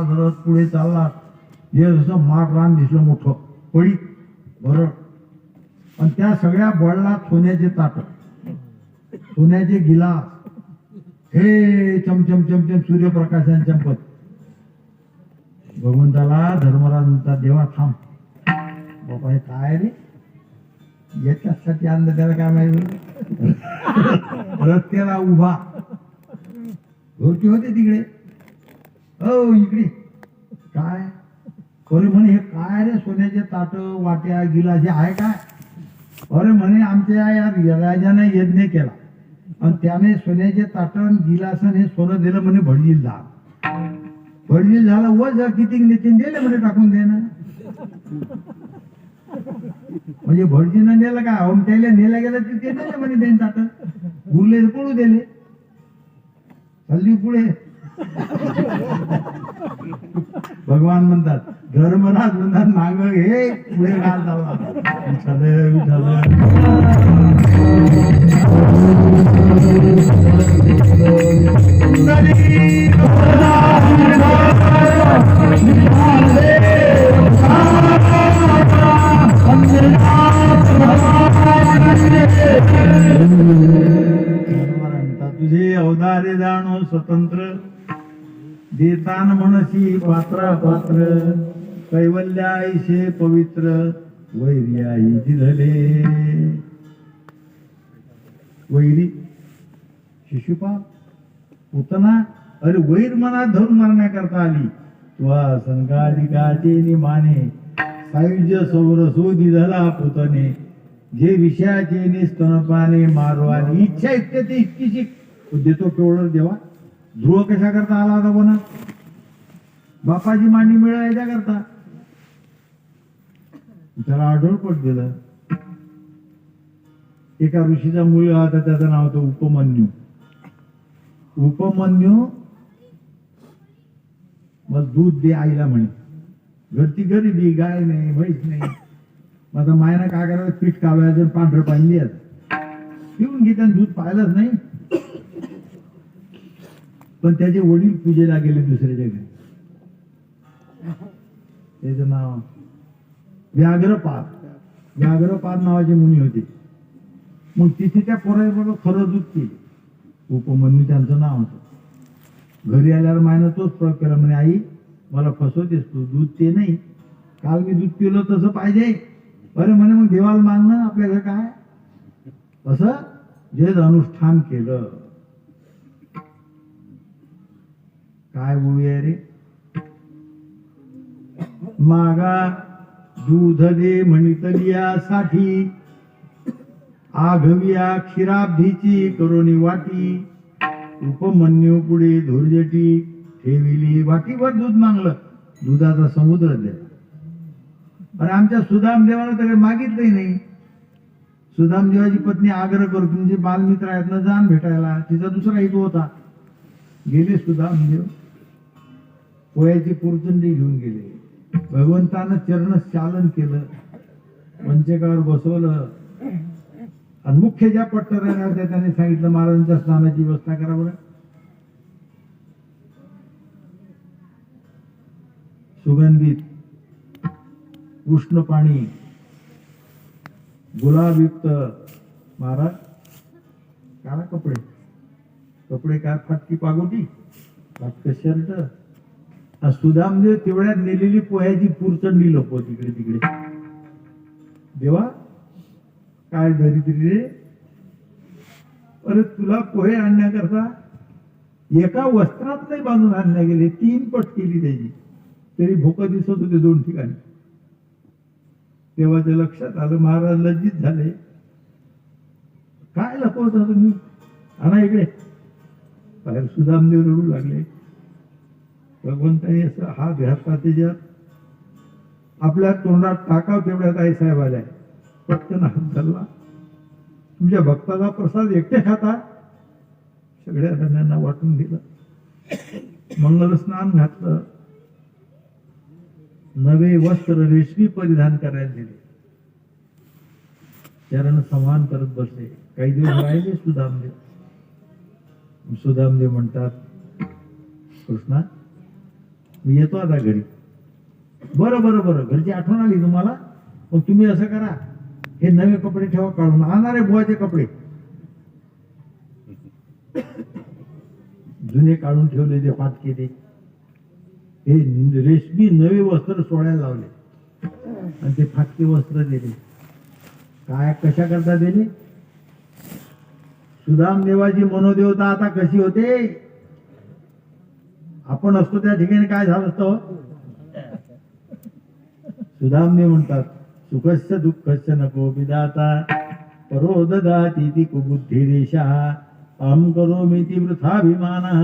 रथ पुढे चालला. जे जसं माठ रान दिसलं मोठं पळी बरं. आणि त्या सगळ्या बळला सोन्याचे ताट, सोन्याचे गिलास, हे चमचम चमचम सूर्यप्रकाशाने चमकत. भगवंताला धर्मराज म्हणतात, देवा थांब बाबा, हे काय रे? याच्यासाठी आणलं त्याला काय माहिती? रस्त्याला उभा होती होते तिकडे. हो इकडे काय? अरे म्हणे हे काय रे? सोन्याचे ताट वाट्या गिलास हे आहे काय? अरे म्हणे आमच्या या राजाने यज्ञ केला आणि त्याने सोन्याचे ताटण गिलासन हे सोनं दिलं म्हणे. भडजील झालं. भडजील झाला वज किती नितीन दिले म्हणे टाकून देणं. म्हणजे भटजीनं नेलं का? त्याला नेला गेला तिथे नाही म्हणे त्यांनी ताट उरले पळू दिले. हल्ली पुढे भगवान म्हणतात, धर्मराज म्हणतात माग हे पुढे काल चालला. तुझे अवधारे जाणो स्वतंत्र, देतान म्हणशी पात्र पात्र, कैवल्याईशे पवित्र, वैर्याई जिधले. वैरी शिशुपाल पुतना अरे वैर मनात धरून मारण्याकरता आली तुवा संकालिकाचे निमाने सायुज्य सौर सोदी झाला पुतने जे विषयाचे निस्तनपाने मारवानी इच्छा इतके ते इतकीशी देतो केवळ देवा ध्रुव कशा करता आला होता कोणा बापाची मांडी मिळवायच्या करता त्याला आढळपट दिलं एका ऋषीचा मुलगा होता त्याचं नाव होतं उपमन्यू उपमन्यू मग दूध दे आईला म्हणे घरची गरिबी गाय नाही म्हैस नाही मग आता मायनं काय करायचं पीठ कालवायचं पांढरं पाणी द्यायचं पिऊन घेत दूध पाहिलंच नाही पण त्याचे वडील पूजेला गेले दुसऱ्याच्या घरी त्याचं नाव व्याघ्रपाद नावाचे मुनी होते मग तिथे त्या पोराबरोबर खरं दूध केले उपमन्यू त्यांचं नाव होतं घरी आल्यावर मायनं तोच प्रयोग केला म्हणे आई मला फसवतेस तू दूध ते नाही काल मी दूध पिलं तसं पाहिजे अरे म्हणे मग देवाला मागणं आपल्या घर काय असं जे अनुष्ठान केलं काय बोलूया रे मागा दूध दे म्हणितलियासाठी आघविया क्षीराब्धीची करोनी वाटी उपमन्यू पुढे धुर्जटी ठेविली वाटीवर दूध मागलं दुधाचा समुद्र द्या अरे आमच्या सुदाम देवाला तर काही मागितलंही नाही सुदाम देवाची पत्नी आग्रह करतो तुमचे बालमित्र आहेत ना जाण भेटायला तिचा दुसरा हेतू होता गेले सुदाम देव पोयाची पुरचंडी घेऊन गेले भगवंतानं चरण चालन केलं पंचकावर बसवलं आणि मुख्य ज्या पट्टराण्या होत्या त्याने सांगितलं महाराजांच्या स्नानाची व्यवस्था करा बरं सुगंधित उष्ण पाणी गुलाबयुक्त महाराज काढा कपडे काय फाटकी पागोटी फाटक शर्ट सुदामदेव तेवढ्यात नेलेली पोह्याची पुरचंडी लपवत तिकडे तिकडे देवा काय दरिद्री रे अरे तुला पोहे आणण्याकरता एका वस्त्रात नाही बांधून आणल्या गेले 3 पट केली त्याची तरी भोकं दिसत होते 2 ठिकाणी तेव्हा ते लक्षात आलं महाराज लज्जित झाले काय लपवता तुम्ही आणा इकडे बाहेर सुदामदेव रडू लागले भगवंताने असं हात घातला त्याच्यात आपल्या तोंडात टाकाव तेवढ्यात आई साहेब आल्या पटकन हात घालला तुमच्या भक्ताचा प्रसाद एकटे खाता सगळ्या धन्यांना वाटून दिलं मंगल स्नान घातलं नवे वस्त्र रेशमी परिधान करायला दिले चरण समान करत बसले काही दिवस राहिले सुदामदेव म्हणतात कृष्णा मी येतो आता घरी बरं घरची आठवण आली तुम्हाला मग तुम्ही असं करा हे नवे कपडे ठेवा काढून आणणारे बुवाचे कपडे जुने काढून ठेवले ते फाटके ते हे रेशमी नवे वस्त्र सोडायला लावले आणि ते फाटके वस्त्र दिले काय कशा करता दिले सुदामदेवाची मनोदेवता आता कशी होते आपण असतो त्या ठिकाणी काय झालं असतं सुदामदेव म्हणतात सुखस्य दुःखस्य नको विदाता परो ददाति ती कुबुद्धी रेषा अहम करोमि ती वृथाभिमानः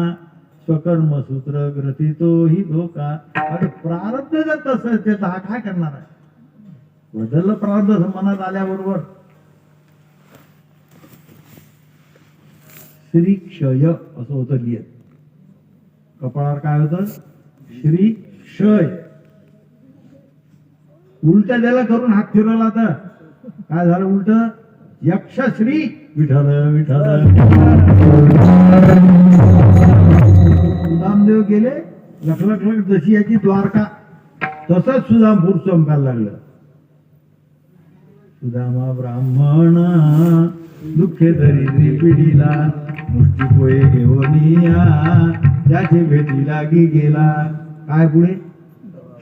स्वकर्म सूत्र ग्रथितो ही धोका अरे प्रारब्ध जर तसं तर हा काय करणार आहे बदललं प्रारब्ध मनात आल्याबरोबर श्री क्षय असं होतं लिहित कपाळावर काय होतं श्री क्षय उलट त्याला करून हात फिरवला तर काय झालं उलट यक्ष श्री विठ्ठल विठ्ठल सुदामदेव गेले लखलख जशी याची द्वारका तसंच सुदामपूर चमकायला लागलं सुदामा ब्राह्मण दुःखे दरिद्री पिढीला मुष्टी पोहे घेऊनिया त्याचे भेटी लागी गेला काय पुढे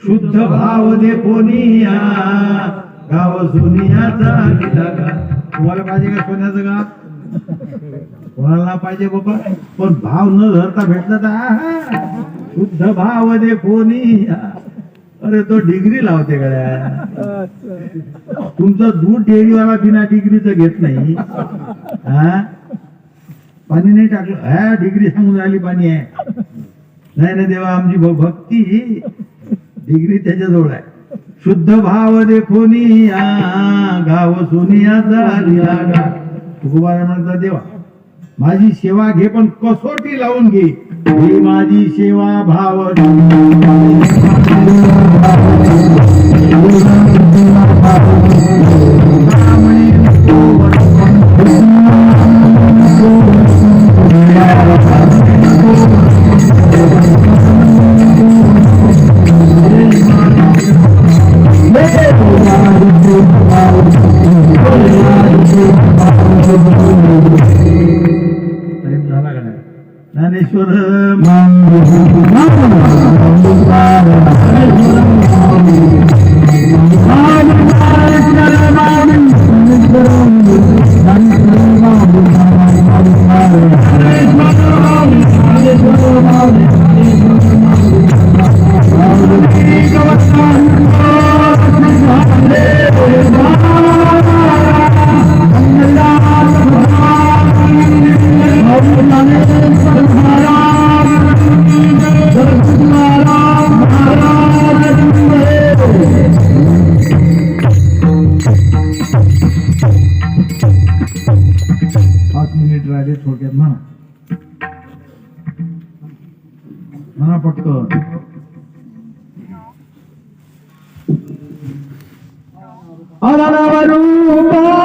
शुद्ध भाव दे कोनिया गाव सोनियाचा लागा तुम्हाला पाहिजे का सोन्याचं गाव कोणाला पाहिजे बाबा, पण भाव न धरता भेटला तर आहा, शुद्ध भाव दे कोणी. अरे तो डिग्री लावते गड्या. तुमचं दूध डेअरीवाला बिना डिग्रीचं घेत नाही. हा पाणी नाही टाकलं, ह्या डिग्री सांगून राहिली पाणी आहे. नाही ना देवा, आमची भक्ती डिग्री त्याच्याजवळ आहे. शुद्ध भाव देखोनी गाव सोनियाचा लिहागा. तुकोबारा म्हणतात देवा माझी सेवा घे पण कसोटी लावून घे. ही माझी सेवा भाव झाला का नाही? ज्ञानेश्वर राहिले थोडक्यात म्हणा पटकन. अननवरूपा